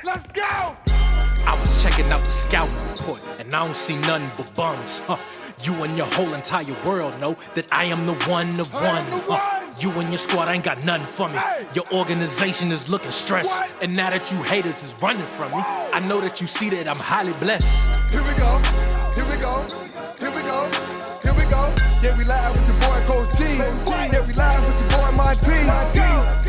Let's go! I was checking out the scouting report, and I don't see nothing but bums. You and your whole entire world know that I am the one. You and your squad ain't got nothing for me. Hey. Your organization is looking stressed. What? And now that you haters is running from me, I know that you see that I'm highly blessed. Here we go. Here we go. Here we go. Here we go. Yeah, we live with your boy Coach G. Yeah, we live with your boy Monty.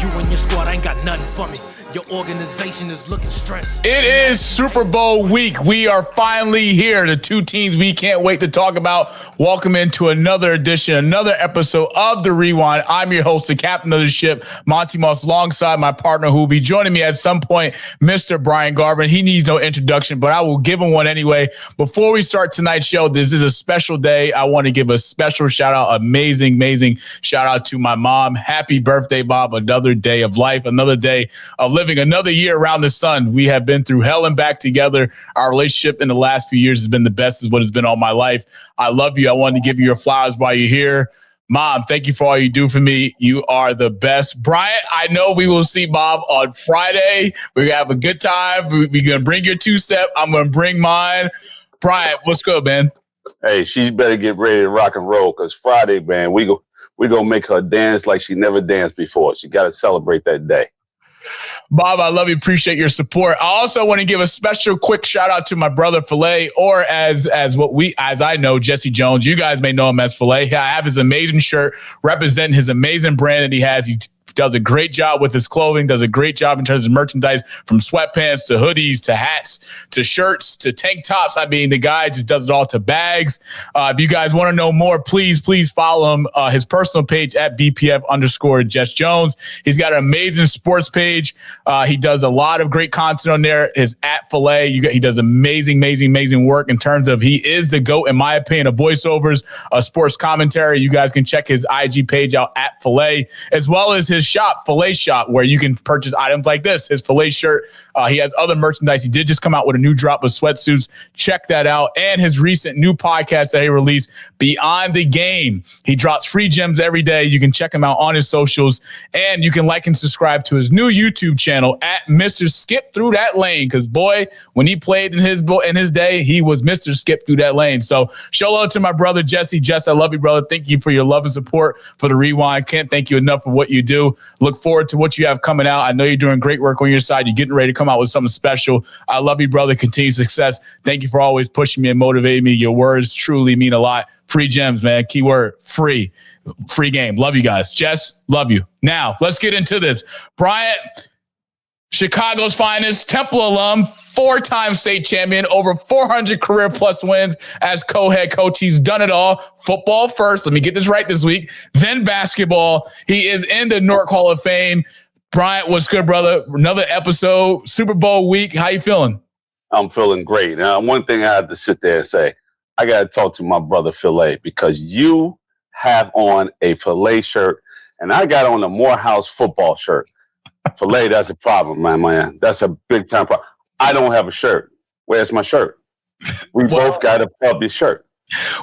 You and your squad ain't got nothing for me. Your organization is looking stressed. It is Super Bowl week. We are finally here. The two teams we can't wait to talk about. Welcome into another edition, another episode of The Rewind. I'm your host, the captain of the ship, Monty Moss, alongside my partner who will be joining me at some point, Mr. Bryant Garvin. He needs no introduction, but I will give him one anyway. Before we start tonight's show, this is a special day. I want to give a special shout out, amazing shout out to my mom. Happy birthday, Bob. Another day of life, another day of living, another year around the sun. We have been through hell and back together. Our relationship in the last few years has been the best, is what it's been all my life. I love you. I wanted to give you your flowers while you're here. Mom, thank you for all you do for me. You are the best. Bryant, I know we will see Bob on Friday. We're going to have a good time. We're going to bring your two-step. I'm going to bring mine. Bryant, what's good, man? Hey, she better get ready to rock and roll, because Friday, man, we going to make her dance like she never danced before. She got to celebrate that day. Bob, I love you. Appreciate your support. I also want to give a special quick shout out to my brother Filet, or as I know, Jesse Jones. You guys may know him as Filet. I have his amazing shirt representing his amazing brand that he has. He does a great job with his clothing, does a great job in terms of merchandise, from sweatpants to hoodies to hats to shirts to tank tops. I mean, the guy just does it all, to bags. If you guys want to know more, please follow him. His personal page at BPF_Jess Jones. He's got an amazing sports page. He does a lot of great content on there. His at Filet, he does amazing work in terms of, he is the GOAT, in my opinion, of voiceovers, sports commentary. You guys can check his IG page out at Filet, as well as his shop, Filet Shop, where you can purchase items like this, his Filet shirt. He has other merchandise. He did just come out with a new drop of sweatsuits. Check that out. And his recent new podcast that he released, Beyond the Game. He drops free gems every day. You can check him out on his socials, and you can like and subscribe to his new YouTube channel at Mr. Skip Through That Lane. Because boy, when he played in his day, he was Mr. Skip Through That Lane. So shout out to my brother Jesse. Jess, I love you, brother. Thank you for your love and support for The Rewind. Can't thank you enough for what you do. Look forward to what you have coming out. I know you're doing great work on your side. You're getting ready to come out with something special. I love you, brother. Continued success. Thank you for always pushing me and motivating me. Your words truly mean a lot. Free gems, man. Keyword, free. Free game. Love you guys. Jess, love you. Now, let's get into this. Bryant, Chicago's finest, Temple alum, 4-time state champion, over 400 career plus wins as co-head coach. He's done it all. Football first. Let me get this right this week. Then basketball. He is in the Newark Hall of Fame. Bryant, what's good, brother? Another episode, Super Bowl week. How you feeling? I'm feeling great. Now, one thing I have to sit there and say, I got to talk to my brother Filet, because you have on a Filet shirt, and I got on a Morehouse football shirt. Filet, that's a problem, man. That's a big time problem. I don't have a shirt. Where's my shirt? We both got a public shirt.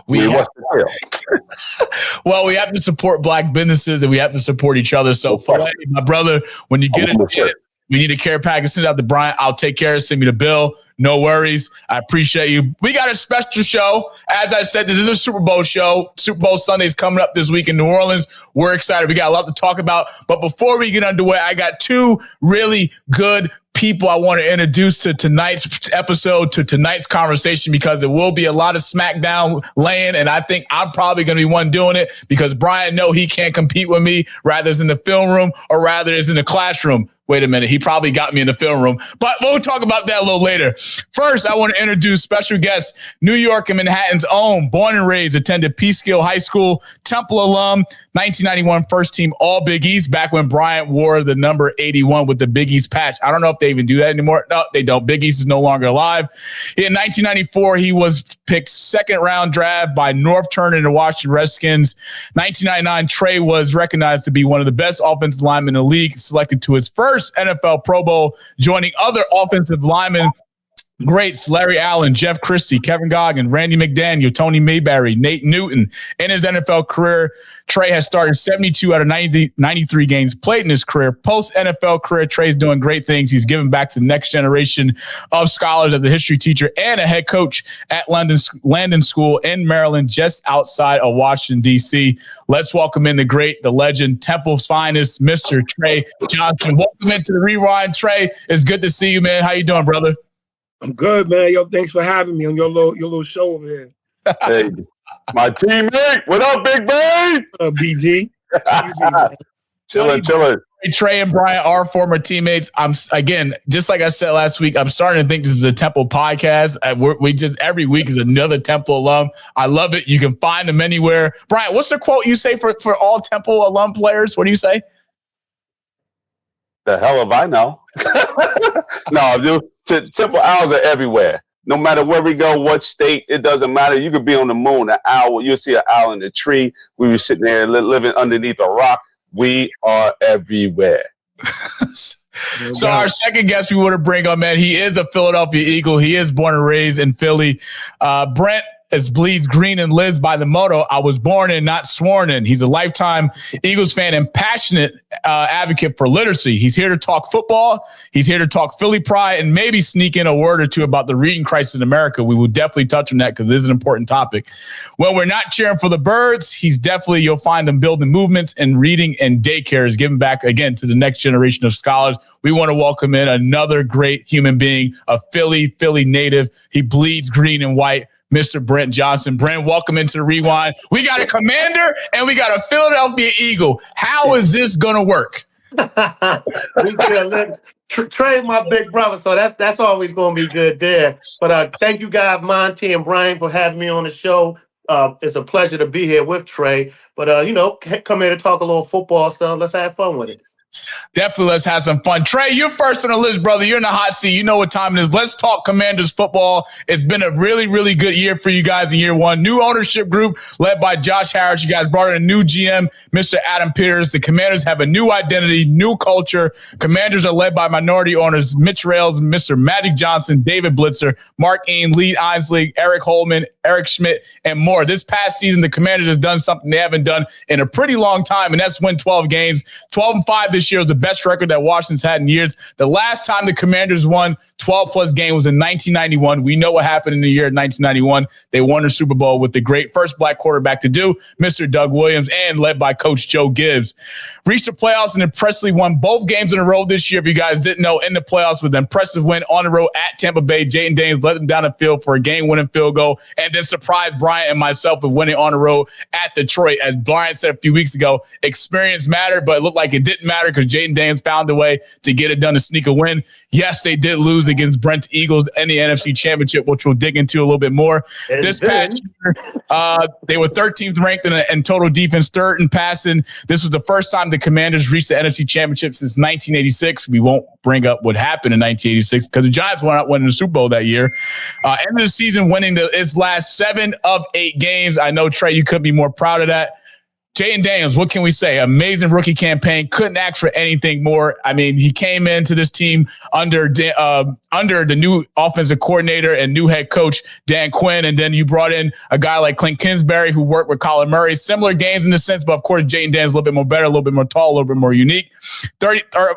What's the deal? Well, we have to support black businesses, and we have to support each other. So, Filet, my brother, when you get it, we need a care package. Send it out to Bryant. I'll take care of it. Send me the bill. No worries. I appreciate you. We got a special show. As I said, this is a Super Bowl show. Super Bowl Sunday is coming up this week in New Orleans. We're excited. We got a lot to talk about. But before we get underway, I got two really good people I want to introduce to tonight's episode, to tonight's conversation, because it will be a lot of smackdown laying, and I think I'm probably going to be one doing it, because Brian know he can't compete with me, rather it's in the film room or rather it's in the classroom. Wait a minute, he probably got me in the film room, but we'll talk about that a little later. First, I want to introduce special guest, New York and Manhattan's own, born and raised, attended Peekskill High School, Temple alum, 1991 first team All Big East, back when Bryant wore the number 81 with the Big East patch. I don't know if they even do that anymore. No, they don't. Big East is no longer alive. In 1994, he was picked second round draft by North Turner and the Washington Redskins. 1999, Trey was recognized to be one of the best offensive linemen in the league, selected to his first NFL Pro Bowl, joining other offensive linemen Greats Larry Allen, Jeff Christie, Kevin Goggin, Randy McDaniel, Tony Mayberry, Nate Newton. In his NFL career, Trey has started 72 out of 93 games played in his career. Post-NFL career, Trey's doing great things. He's giving back to the next generation of scholars as a history teacher and a head coach at Landon School in Maryland, just outside of Washington, D.C. Let's welcome in the great, the legend, Temple's finest, Mr. Trey Johnson. Welcome into the Rewind, Trey. It's good to see you, man. How you doing, brother? I'm good, man. Yo, thanks for having me on your little show over there. Hey, my teammate. What up, Big Bay? BG? Chilling. Trey and Bryant are former teammates. I'm again, just like I said last week, I'm starting to think this is a Temple podcast. We just every week is another Temple alum. I love it. You can find them anywhere. Bryant, what's the quote you say for all Temple alum players? What do you say? The hell if I know. No, dude. Temple owls are everywhere. No matter where we go, what state, it doesn't matter. You could be on the moon, an owl. You'll see an owl in a tree. We were sitting there living underneath a rock. We are everywhere. So our second guest we want to bring on, man, he is a Philadelphia Eagle. He is born and raised in Philly. Brent bleeds green and lives by the motto, I was born in, not sworn in. He's a lifetime Eagles fan and passionate advocate for literacy. He's here to talk football. He's here to talk Philly pride and maybe sneak in a word or two about the reading crisis in America. We will definitely touch on that because this is an important topic. When we're not cheering for the birds, he's definitely, you'll find him building movements and reading and daycares, giving back again to the next generation of scholars. We want to welcome in another great human being, a Philly native. He bleeds green and white. Mr. Brent Johnstone. Brent, welcome into the Rewind. We got a Commander and we got a Philadelphia Eagle. How is this going to work? Trey's my big brother, so that's always going to be good there. But thank you guys, Monty and Brian, for having me on the show. It's a pleasure to be here with Trey. But, come here to talk a little football, so let's have fun with it. Definitely, let's have some fun. Trey, you're first on the list, brother. You're in the hot seat. You know what time it is. Let's talk Commanders football. It's been a really, really good year for you guys in year one. New ownership group led by Josh Harris. You guys brought in a new GM, Mr. Adam Peters. The Commanders have a new identity, new culture. Commanders are led by minority owners, Mitch Rails, Mr. Magic Johnson, David Blitzer, Mark Ain, Lee Einsley, Eric Holman, Eric Schmidt, and more. This past season, the Commanders has done something they haven't done in a pretty long time, and that's win 12 games. 12-5 this year was the best record that Washington's had in years. The last time the Commanders won 12-plus games was in 1991. We know what happened in the year of 1991. They won the Super Bowl with the great first black quarterback to do, Mr. Doug Williams, and led by Coach Joe Gibbs. Reached the playoffs and impressively won both games in a row this year. If you guys didn't know, in the playoffs with an impressive win on the road at Tampa Bay. Jayden Daniels led them down the field for a game-winning field goal and then surprised Bryant and myself with winning on the road at Detroit. As Bryant said a few weeks ago, experience mattered, but it looked like it didn't matter because Jayden Daniels found a way to get it done to sneak a win. Yes, they did lose against Brent Eagles in the NFC Championship, which we'll dig into a little bit more. This past year, they were 13th ranked in total defense, third in passing. This was the first time the Commanders reached the NFC Championship since 1986. We won't bring up what happened in 1986 because the Giants were not winning the Super Bowl that year. End of the season, winning its last 7 of 8 games. I know, Trey, you couldn't be more proud of that. Jayden Daniels, what can we say? Amazing rookie campaign. Couldn't ask for anything more. I mean, he came into this team under the new offensive coordinator and new head coach, Dan Quinn. And then you brought in a guy like Clint Kingsbury who worked with Colin Murray. Similar games in the sense, but of course, Jayden Daniels a little bit more better, a little bit more tall, a little bit more unique.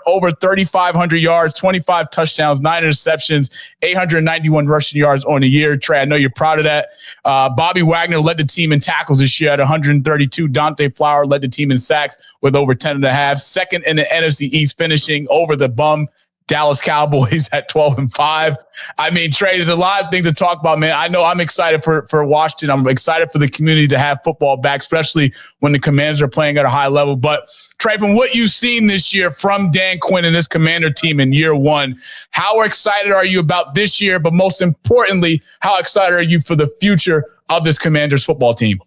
Over 3,500 yards, 25 touchdowns, 9 interceptions, 891 rushing yards on the year. Trey, I know you're proud of that. Bobby Wagner led the team in tackles this year at 132. Dante Flower led the team in sacks with over 10.5. Second in the NFC East, finishing over the bum Dallas Cowboys at 12-5. I mean, Trey, there's a lot of things to talk about, man. I know I'm excited for Washington. I'm excited for the community to have football back, especially when the Commanders are playing at a high level. But Trey, from what you've seen this year from Dan Quinn and this Commander team in year one, how excited are you about this year? But most importantly, how excited are you for the future of this Commanders football team?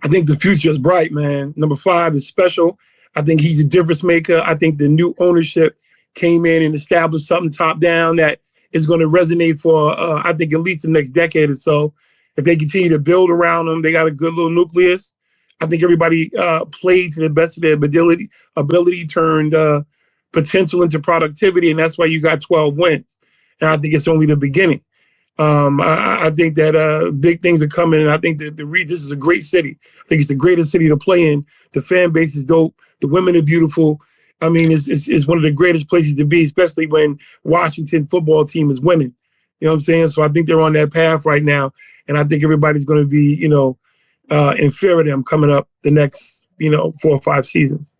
I think the future is bright, man. Number 5 is special. I think he's a difference maker. I think the new ownership came in and established something top down that is going to resonate for, I think, at least the next decade or so. If they continue to build around them, they got a good little nucleus. I think everybody played to the best of their ability turned potential into productivity, and that's why you got 12 wins. and I think it's only the beginning. I think that big things are coming, and I think that this is a great city. I think it's the greatest city to play in. The fan base is dope. The women are beautiful. I mean, it's one of the greatest places to be, especially when Washington football team is winning. You know what I'm saying? So I think they're on that path right now, and I think everybody's going to be, in fear of them coming up the next, 4 or 5 seasons.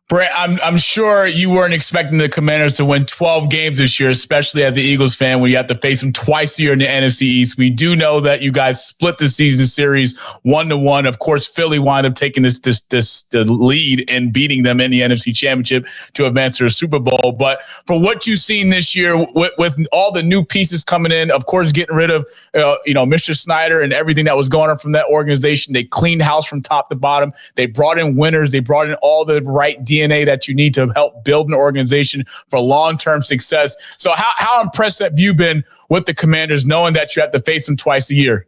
Brent, I'm sure you weren't expecting the Commanders to win 12 games this year, especially as an Eagles fan when you have to face them twice a year in the NFC East. We do know that you guys split the season series 1-1. Of course, Philly wound up taking the lead and beating them in the NFC Championship to advance to the Super Bowl. But for what you've seen this year with all the new pieces coming in, of course, getting rid of Mr. Snyder and everything that was going on from that organization, they cleaned house from top to bottom. They brought in winners. They brought in all the right DNA that you need to help build an organization for long-term success. So how impressed have you been with the Commanders knowing that you have to face them twice a year?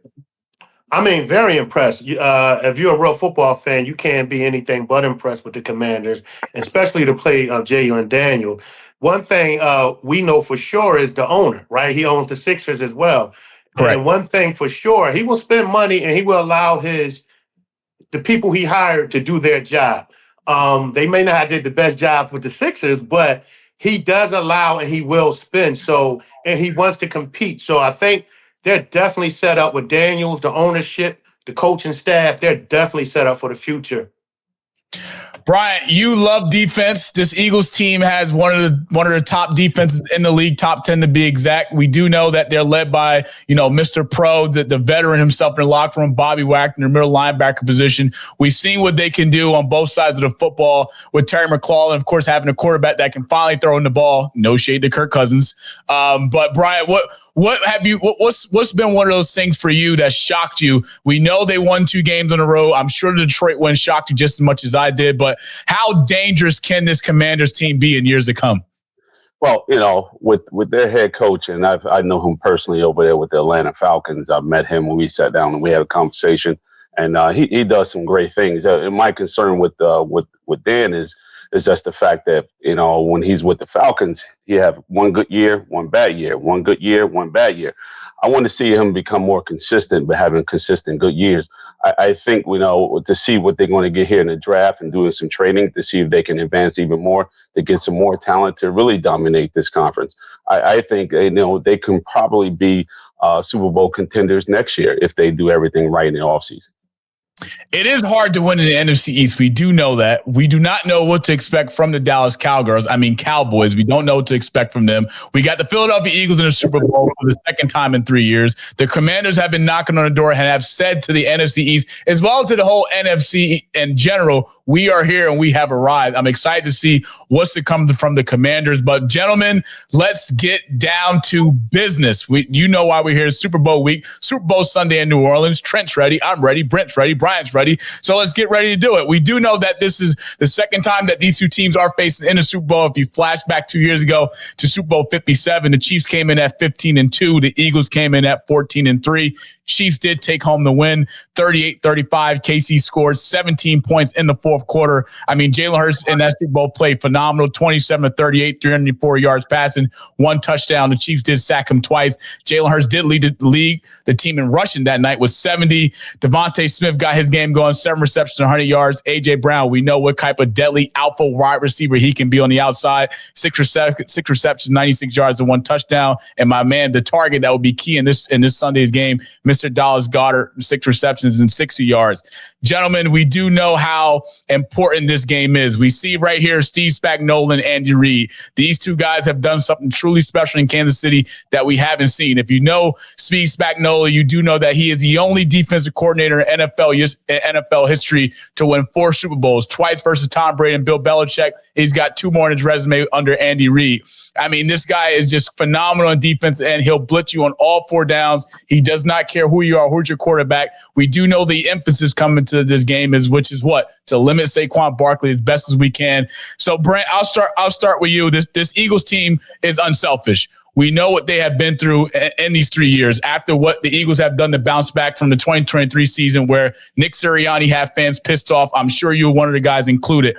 I mean, very impressed. If you're a real football fan, you can't be anything but impressed with the Commanders, especially to play Jalen Daniel. One thing we know for sure is the owner, right? He owns the Sixers as well. Correct. And one thing for sure, he will spend money and he will allow the people he hired to do their job. They may not have did the best job with the Sixers, but he does allow and he will spend. So, and he wants to compete. So I think they're definitely set up with Daniels, the ownership, the coaching staff. They're definitely set up for the future. Bryant, you love defense. This Eagles team has one of the top defenses in the league, top 10 to be exact. We do know that they're led by, Mr. Pro, the veteran himself in the locker room, Bobby Wagner, middle linebacker position. We've seen what they can do on both sides of the football with Terry McLaurin, of course, having a quarterback that can finally throw in the ball. No shade to Kirk Cousins. But Bryant, what's been one of those things for you that shocked you? We know they won 2 games in a row. I'm sure the Detroit win shocked you just as much as I did, but how dangerous can this Commanders team be in years to come? Well, with their head coach, and I know him personally over there with the Atlanta Falcons. I met him when we sat down and we had a conversation, and he does some great things. And my concern with Dan is just the fact that, when he's with the Falcons, he have one good year, one bad year, one good year, one bad year. I want to see him become more consistent, but having consistent good years. I think, to see what they're going to get here in the draft and doing some training to see if they can advance even more, to get some more talent to really dominate this conference. I think, they can probably be Super Bowl contenders next year if they do everything right in the offseason. It is hard to win in the NFC East. We do know that. We do not know what to expect from the Dallas Cowboys. We don't know what to expect from them. We got the Philadelphia Eagles in the Super Bowl for the second time in 3 years. The Commanders have been knocking on the door and have said to the NFC East, as well as to the whole NFC in general, we are here and we have arrived. I'm excited to see what's to come from the Commanders. But gentlemen, let's get down to business. You know why we're here. Super Bowl week, Super Bowl Sunday in New Orleans. Trent's ready. I'm ready. Brent's ready. Bryant's ready. So let's get ready to do it. We do know that this is the second time that these two teams are facing in a Super Bowl. If you flash back 2 years ago to Super Bowl 57, the Chiefs came in at 15-2. The Eagles came in at 14-3. Chiefs did take home the win, 38-35. KC scored 17 points in the fourth quarter. Jalen Hurts in that Super Bowl played phenomenal, 27-38, 304 yards passing, 1 touchdown. The Chiefs did sack him twice. Jalen Hurts did lead the league, the team in rushing that night with 70. Devontae Smith got his game going, 7 receptions, 100 yards. A.J. Brown, we know what type of deadly alpha wide receiver he can be on the outside. 6 receptions, 96 yards, and 1 touchdown. And my man, the target that will be key in this Sunday's game, Mr. Dallas Goedert, 6 receptions and 60 yards. Gentlemen, we do know how important this game is. We see right here Steve Spagnuolo and Andy Reid. These two guys have done something truly special in Kansas City that we haven't seen. If you know Steve Spagnuolo, you do know that he is the only defensive coordinator in NFL history to win 4 Super Bowls, twice versus Tom Brady and Bill Belichick. He's got 2 more in his resume under Andy Reid. This guy is just phenomenal on defense, and he'll blitz you on all 4 downs. He does not care who you are, who's your quarterback. We do know the emphasis coming to this game which is what? To limit Saquon Barkley as best as we can. So, Brent, I'll start with you. This Eagles team is unselfish. We know what they have been through in these 3 years after what the Eagles have done to bounce back from the 2023 season where Nick Sirianni had fans pissed off. I'm sure you were one of the guys included.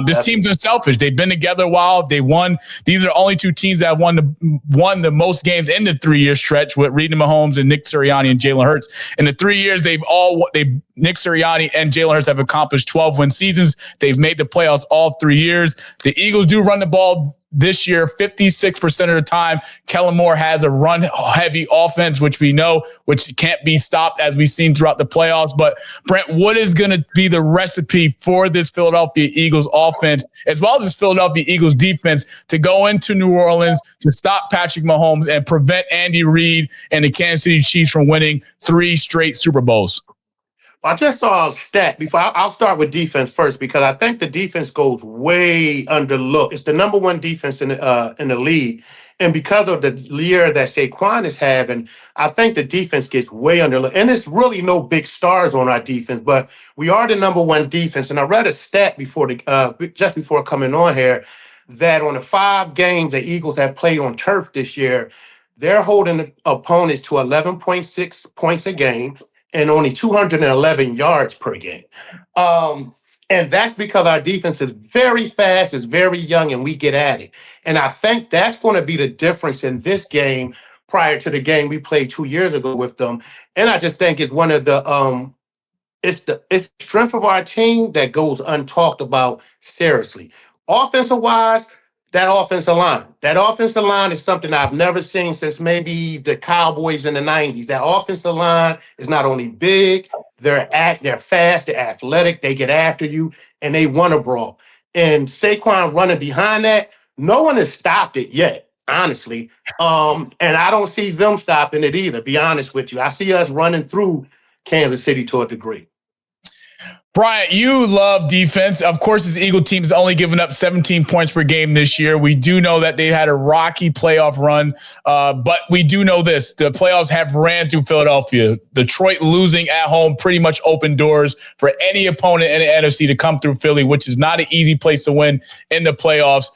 This team's unselfish. They've been together a while. They won. These are the only two teams that won the most games in the 3-year stretch with Reed Mahomes and Nick Sirianni and Jalen Hurts. In the 3 years, Nick Sirianni and Jalen Hurts have accomplished 12-win seasons. They've made the playoffs all 3 years. The Eagles do run the ball this year 56% of the time. Kellen Moore has a run-heavy offense, which we know, which can't be stopped as we've seen throughout the playoffs. But, Brent, what is going to be the recipe for this Philadelphia Eagles offense, as well as this Philadelphia Eagles defense, to go into New Orleans to stop Patrick Mahomes and prevent Andy Reid and the Kansas City Chiefs from winning 3 straight Super Bowls? I just saw a stat before. I'll start with defense first because I think the defense goes way underlooked. It's the number 1 defense in the league, and because of the year that Saquon is having, I think the defense gets way underlooked. And there's really no big stars on our defense, but we are the number 1 defense. And I read a stat just before coming on here that on the 5 games the Eagles have played on turf this year, they're holding the opponents to 11.6 points a game and only 211 yards per game. And that's because our defense is very fast, is very young, and we get at it. And I think that's going to be the difference in this game prior to the game we played 2 years ago with them. And I just think it's one of the it's the strength of our team that goes untalked about seriously. Offensive-wise, that offensive line is something I've never seen since maybe the Cowboys in the 90s. That offensive line is not only big, they're fast, they're athletic, they get after you, and they want to brawl. And Saquon running behind that, no one has stopped it yet, honestly. And I don't see them stopping it either, be honest with you. I see us running through Kansas City to a degree. Bryant, you love defense. Of course, this Eagle team has only given up 17 points per game this year. We do know that they had a rocky playoff run, but we do know this. The playoffs have ran through Philadelphia. Detroit losing at home pretty much opened doors for any opponent in the NFC to come through Philly, which is not an easy place to win in the playoffs.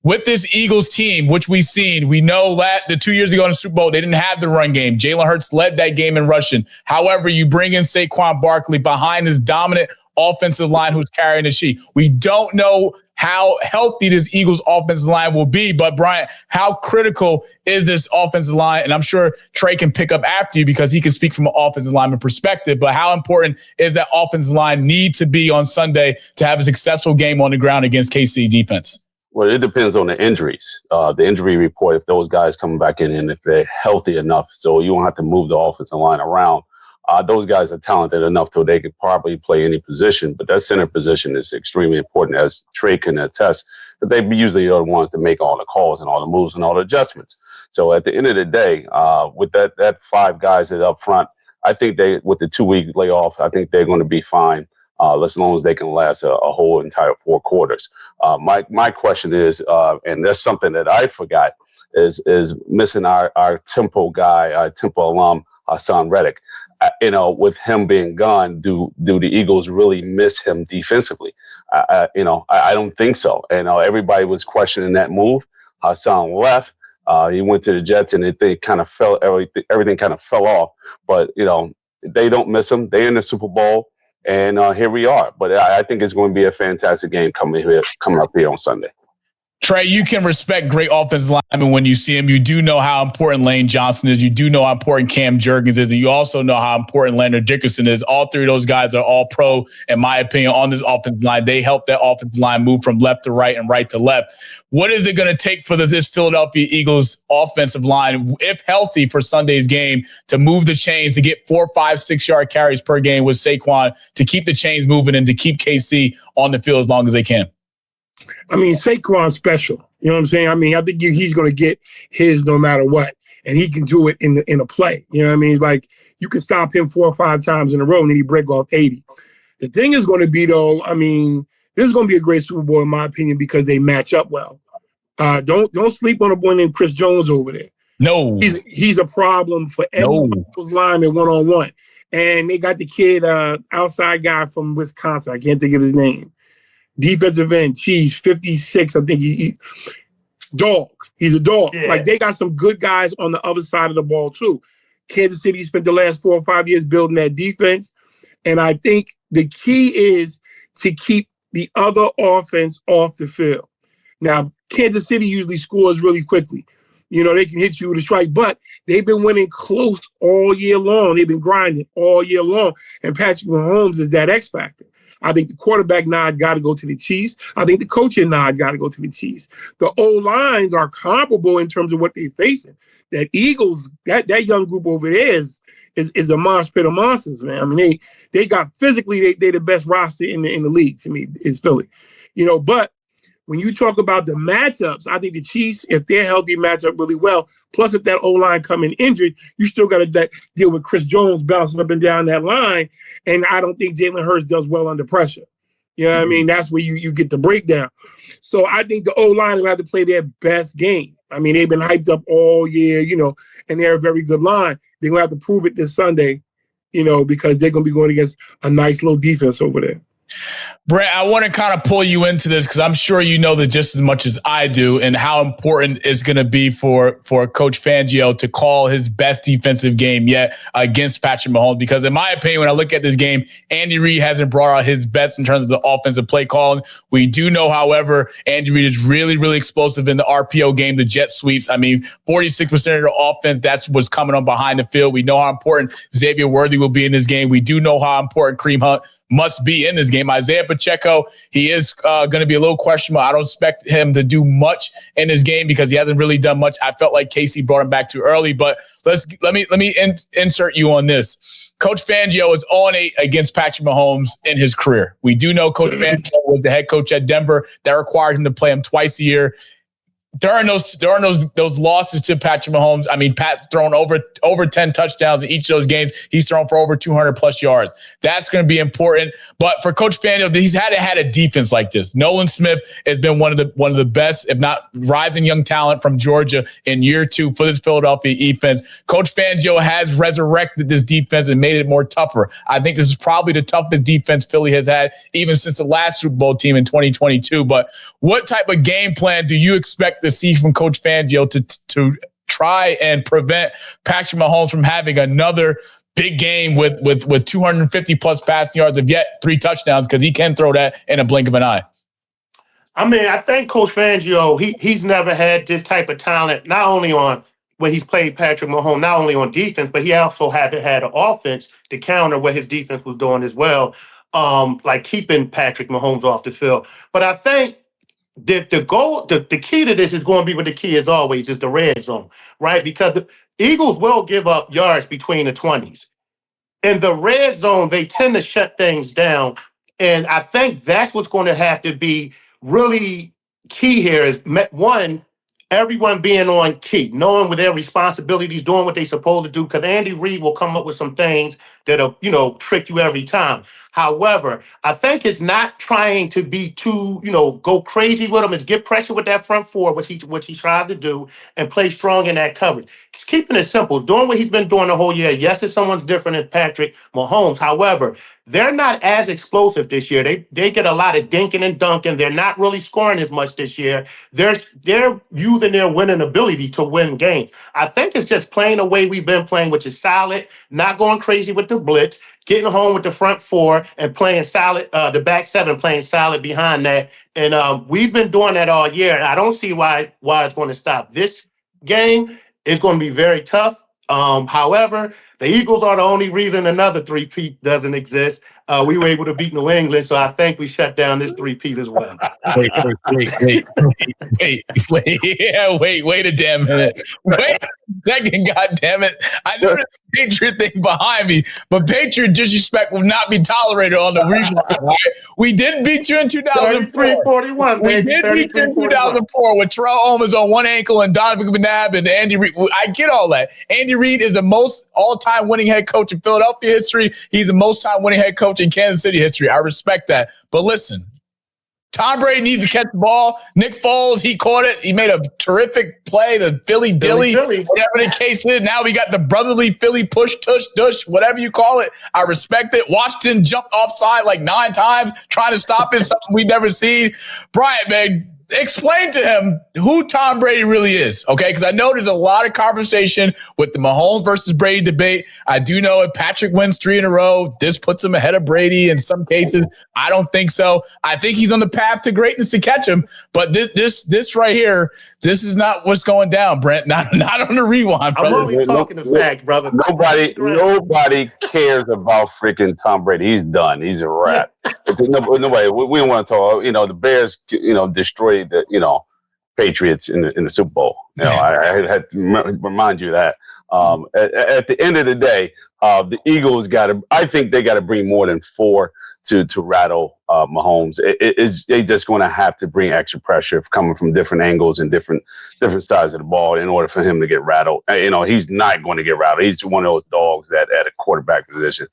With this Eagles team, which we've seen, we know that the 2 years ago in the Super Bowl, they didn't have the run game. Jalen Hurts led that game in rushing. However, you bring in Saquon Barkley behind this dominant offensive line who's carrying the sheet. We don't know how healthy this Eagles offensive line will be, but Bryant, how critical is this offensive line? And I'm sure Trey can pick up after you because he can speak from an offensive lineman perspective, but how important is that offensive line need to be on Sunday to have a successful game on the ground against KC defense? Well, it depends on the injuries, the injury report, if those guys come back in and if they're healthy enough so you don't have to move the offensive line around. Those guys are talented enough so they could probably play any position, but that center position is extremely important, as Trey can attest, that they usually are the ones that make all the calls and all the moves and all the adjustments. So at the end of the day, with that 5 guys that up front, I think with the 2-week layoff, I think they're going to be fine. As long as they can last a whole entire 4 quarters. My question is, and that's something that I forgot, is missing our Temple guy, our Temple alum, Hassan Reddick. With him being gone, do the Eagles really miss him defensively? I don't think so. Everybody was questioning that move. Hassan left. He went to the Jets, and everything kind of fell off. But they don't miss him. They're in the Super Bowl. And here we are. But I think it's going to be a fantastic game coming up here on Sunday. Trey, you can respect great offensive linemen when you see them. You do know how important Lane Johnson is. You do know how important Cam Jurgens is. And you also know how important Leonard Dickerson is. All 3 of those guys are all pro, in my opinion, on this offensive line. They help that offensive line move from left to right and right to left. What is it going to take for this Philadelphia Eagles offensive line, if healthy for Sunday's game, to move the chains, to get 4, 5, 6-yard carries per game with Saquon, to keep the chains moving and to keep KC on the field as long as they can? I mean, Saquon's special. You know what I'm saying? I mean, I think he's going to get his no matter what, and he can do it in a play. You know what I mean? Like, you can stop him 4 or 5 times in a row, and then he break off 80. The thing is going to be, though, I mean, this is going to be a great Super Bowl, in my opinion, because they match up well. Don't sleep on a boy named Chris Jones over there. No. He's a problem for every lineman one-on-one. And they got the kid, outside guy from Wisconsin. I can't think of his name. Defensive end, 56. I think dog. He's a dog. Yeah. Like, they got some good guys on the other side of the ball, too. Kansas City spent the last 4 or 5 years building that defense. And I think the key is to keep the other offense off the field. Now, Kansas City usually scores really quickly. You know, they can hit you with a strike, but they've been winning close all year long. They've been grinding all year long. And Patrick Mahomes is that X factor. I think the quarterback nod got to go to the Chiefs. I think the coaching nod got to go to the Chiefs. The O-lines are comparable in terms of what they're facing. That Eagles, that young group over there is a mosh pit of monsters, man. I mean, they got physically, they the best roster in the league to me, is Philly. You know, but when you talk about the matchups, I think the Chiefs, if they're healthy, match up really well. Plus, if that O-line coming injured, you still got to deal with Chris Jones bouncing up and down that line. And I don't think Jalen Hurts does well under pressure. You know what I mean? That's where you get the breakdown. So I think the O-line will have to play their best game. I mean, they've been hyped up all year, you know, and they're a very good line. They're going to have to prove it this Sunday, you know, because they're going to be going against a nice little defense over there. Brent, I want to kind of pull you into this because I'm sure you know that just as much as I do, and how important it's going to be for Coach Fangio to call his best defensive game yet against Patrick Mahomes. Because in my opinion, when I look at this game, Andy Reid hasn't brought out his best in terms of the offensive play calling. We do know, however, Andy Reid is really, really explosive in the RPO game, the jet sweeps. I mean, 46% of the offense, that's what's coming on behind the field. We know how important Xavier Worthy will be in this game. We do know how important Kareem Hunt must be in this game. Isaiah Pacheco, he is going to be a little questionable. I don't expect him to do much in this game because he hasn't really done much. I felt like Casey brought him back too early, but let me insert you on this. Coach Fangio is 0-8 against Patrick Mahomes in his career. We do know Coach Fangio was the head coach at Denver. That required him to play him twice a year. During those losses to Patrick Mahomes, I mean, Pat's thrown over 10 touchdowns in each of those games. He's thrown for over 200 plus yards. That's going to be important. But for Coach Fangio, he's had a defense like this. Nolan Smith has been one of the best, if not rising young talent from Georgia in year 2 for this Philadelphia defense. Coach Fangio has resurrected this defense and made it more tougher. I think this is probably the toughest defense Philly has had even since the last Super Bowl team in 2022. But what type of game plan do you expect to see from Coach Fangio to try and prevent Patrick Mahomes from having another big game with 250 plus passing yards of yet 3 touchdowns, because he can throw that in a blink of an eye? I mean, I think Coach Fangio, he's never had this type of talent, not only on when he's played Patrick Mahomes, not only on defense, but he also hasn't had an offense to counter what his defense was doing as well, like keeping Patrick Mahomes off the field. But I think the goal, the key to this is going to be what the key is always, is the red zone, right? Because the Eagles will give up yards between the 20s. In the red zone, they tend to shut things down. And I think that's what's going to have to be really key here is, one, everyone being on key, knowing what their responsibilities, doing what they're supposed to do, because Andy Reid will come up with some things that'll, trick you every time. However, I think it's not trying to be too, go crazy with them. It's get pressure with that front four, which he tried to do, and play strong in that coverage. It's keeping it simple. It's doing what he's been doing the whole year. Yes, it's someone's different than Patrick Mahomes. However, they're not as explosive this year. They get a lot of dinking and dunking. They're not really scoring as much this year. They're using their winning ability to win games. I think it's just playing the way we've been playing, which is solid, not going crazy with the blitz, getting home with the front four, and playing solid, the back seven playing solid behind that. And we've been doing that all year. And I don't see why it's going to stop this game. It's going to be very tough. However, the Eagles are the only reason another three-peat doesn't exist. We were able to beat New England, so I think we shut down this three-peat as well. Wait a damn minute. Wait a second, goddamn it. I know the Patriot thing behind me, but Patriot disrespect will not be tolerated on the regional. Right? We did beat you in 2004. 33-41, we did beat you in 2004 with Terrell Owens on one ankle and Donovan McNabb and Andy Reid. I get all that. Andy Reid is the most all-time winning head coach in Philadelphia history. He's the most time winning head coach in Kansas City history. I respect that. But listen, Tom Brady needs to catch the ball. Nick Foles, he caught it. He made a terrific play, the Philly Dilly, whatever the case is. Now we got the brotherly Philly push, tush, dush, whatever you call it. I respect it. Washington jumped offside like 9 times trying to stop it, something we've never seen. Bryant, man, explain to him who Tom Brady really is, okay? Because I know there's a lot of conversation with the Mahomes versus Brady debate. I do know if Patrick wins 3 in a row, this puts him ahead of Brady in some cases. I don't think so. I think he's on the path to greatness to catch him. But this right here, this is not what's going down, Brent. Not on the rewind, brother. I'm only talking the facts, brother. Nobody cares about freaking Tom Brady. He's done. He's a wrap. No way. We don't want to talk. The Bears, destroyed the, Patriots in the Super Bowl. I had to remind you that. At the end of the day, the Eagles I think they got to bring more than 4 to rattle Mahomes. They just going to have to bring extra pressure coming from different angles and different sides of the ball in order for him to get rattled. He's not going to get rattled. He's one of those dogs that at a quarterback position,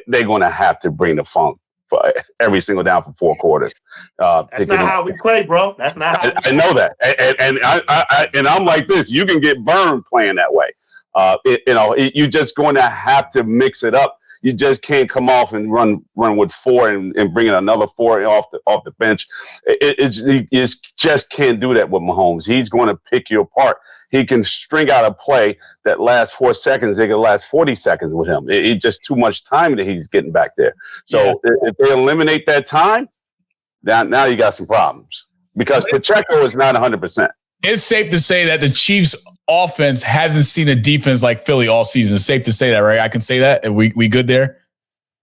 they're going to have to bring the funk for every single down for 4 quarters. That's not how we play, bro. That's not how I know that. And I'm like this. You can get burned playing that way. You're just going to have to mix it up. You just can't come off and run with 4 and bring in another 4 off the bench. You just can't do that with Mahomes. He's going to pick you apart. He can string out a play that lasts 4 seconds. They can last 40 seconds with him. It's just too much time that he's getting back there. So if they eliminate that time, now you got some problems because Pacheco is not 100%. It's safe to say that the Chiefs' offense hasn't seen a defense like Philly all season. It's safe to say that, right? I can say that. We good there?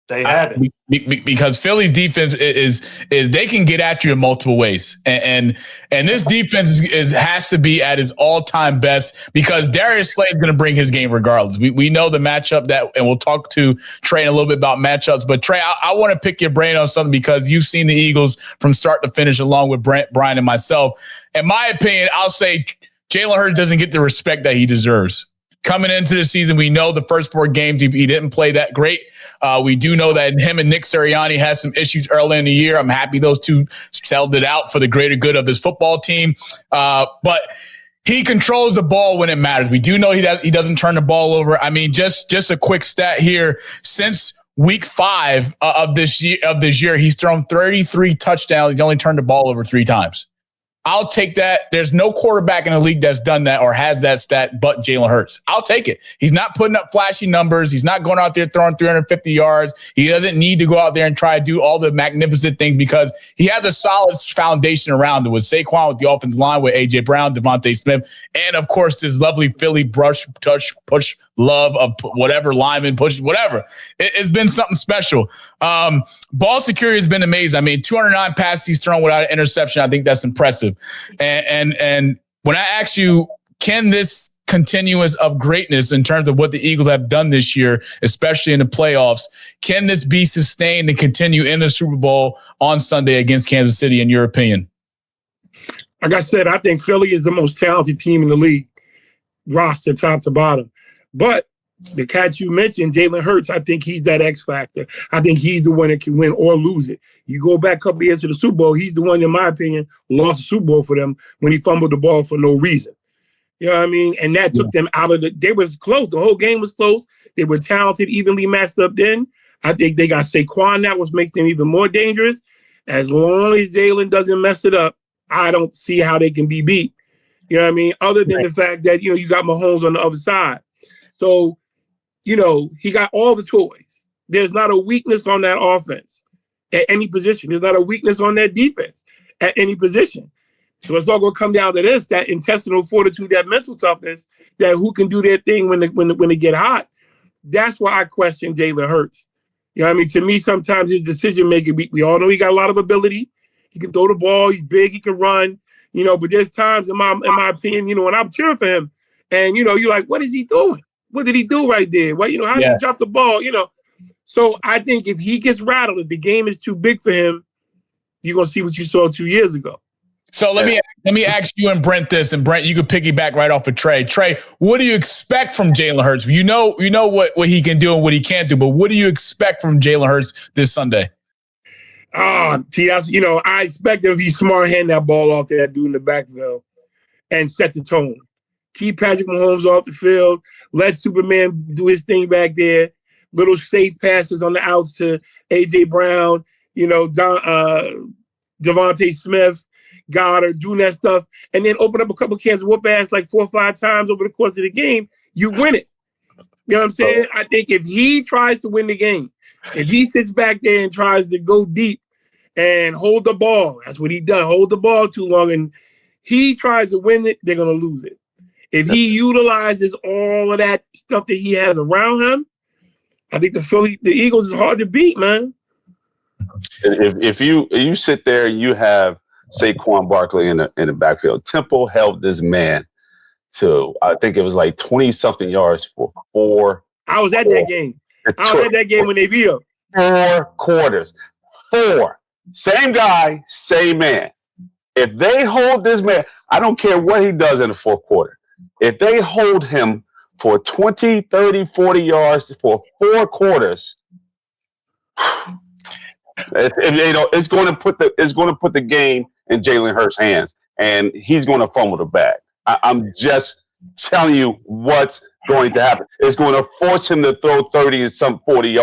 They haven't. Because Philly's defense is they can get at you in multiple ways, and this defense has to be at his all-time best because Darius Slay is going to bring his game regardless. We know the matchup and we'll talk to Trey in a little bit about matchups. But Trey, I want to pick your brain on something because you've seen the Eagles from start to finish, along with Brent, Brian, and myself. In my opinion, I'll say Jalen Hurts doesn't get the respect that he deserves. Coming into the season, we know the first 4 games he didn't play that great. We do know that him and Nick Sirianni had some issues early in the year. I'm happy those two settled it out for the greater good of this football team. But he controls the ball when it matters. We do know he doesn't turn the ball over. I mean, just a quick stat here. Since week 5 of this year, he's thrown 33 touchdowns. He's only turned the ball over 3 times. I'll take that. There's no quarterback in the league that's done that or has that stat but Jalen Hurts. I'll take it. He's not putting up flashy numbers. He's not going out there throwing 350 yards. He doesn't need to go out there and try to do all the magnificent things because he has a solid foundation around it with Saquon, with the offensive line, with A.J. Brown, Devontae Smith, and, of course, this lovely Philly brush, touch, push, love of whatever, lineman, push, whatever. It's been something special. Ball security has been amazing. I mean, 209 passes he's thrown without an interception. I think that's impressive. And when I ask you, can this continuous of greatness in terms of what the Eagles have done this year, especially in the playoffs, can this be sustained and continue in the Super Bowl on Sunday against Kansas City, in your opinion? Like I said, I think Philly is the most talented team in the league, roster top to bottom. But the cat you mentioned, Jalen Hurts, I think he's that X factor. I think he's the one that can win or lose it. You go back a couple years to the Super Bowl, he's the one, in my opinion, lost the Super Bowl for them when he fumbled the ball for no reason. You know what I mean? And that took them out of they was close. The whole game was close. They were talented, evenly matched up then. I think they got Saquon now, which makes them even more dangerous. As long as Jalen doesn't mess it up, I don't see how they can be beat. You know what I mean? Other than the fact that, you got Mahomes on the other side. So, he got all the toys. There's not a weakness on that offense at any position. There's not a weakness on that defense at any position. So it's all going to come down to this, that intestinal fortitude, that mental toughness, that who can do their thing when they get hot. That's why I question Jalen Hurts. You know what I mean? To me, sometimes his decision-making, we all know he got a lot of ability. He can throw the ball. He's big. He can run. But there's times, in my opinion, when I'm cheering for him, and, you're like, what is he doing? What did he do right there? How did he drop the ball? So I think if he gets rattled, if the game is too big for him, you're going to see what you saw 2 years ago. So let me ask you and Brent this, and Brent, you could piggyback right off of Trey. Trey, what do you expect from Jalen Hurts? You know what he can do and what he can't do, but what do you expect from Jalen Hurts this Sunday? I expect him if he's smart, hand that ball off to that dude in the backfield and set the tone. Keep Patrick Mahomes off the field. Let Superman do his thing back there. Little safe passes on the outs to A.J. Brown, Devontae Smith. Goddard, doing that stuff, and then open up a couple cans of whoop ass like 4 or 5 times over the course of the game, you win it. You know what I'm saying? I think if he tries to win the game, if he sits back there and tries to go deep and hold the ball, that's what he does, hold the ball too long, and he tries to win it, they're going to lose it. If he utilizes all of that stuff that he has around him, I think the Eagles is hard to beat, man. If you sit there, you have Saquon Barkley in the backfield. Temple held this man to, I think it was like 20-something yards for 4. I was at that game. I was at that game when they beat him. 4 quarters. 4. Same guy, same man. If they hold this man, I don't care what he does in the fourth quarter. If they hold him for 20, 30, 40 yards for 4 quarters, it's going to put the game in Jalen Hurts' hands, and he's going to fumble the bag. I'm just telling you what's going to happen. It's going to force him to throw 30 and some 40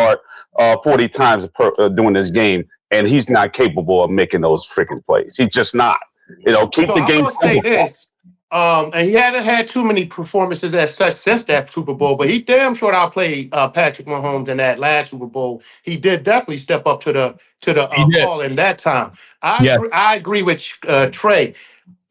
times during this game, and he's not capable of making those freaking plays. He's just not. Keep the game. I'm gonna say this. And he hasn't had too many performances as such since that Super Bowl, but he damn sure outplayed Patrick Mahomes in that last Super Bowl. He did definitely step up to the call in that time. I agree with Trey.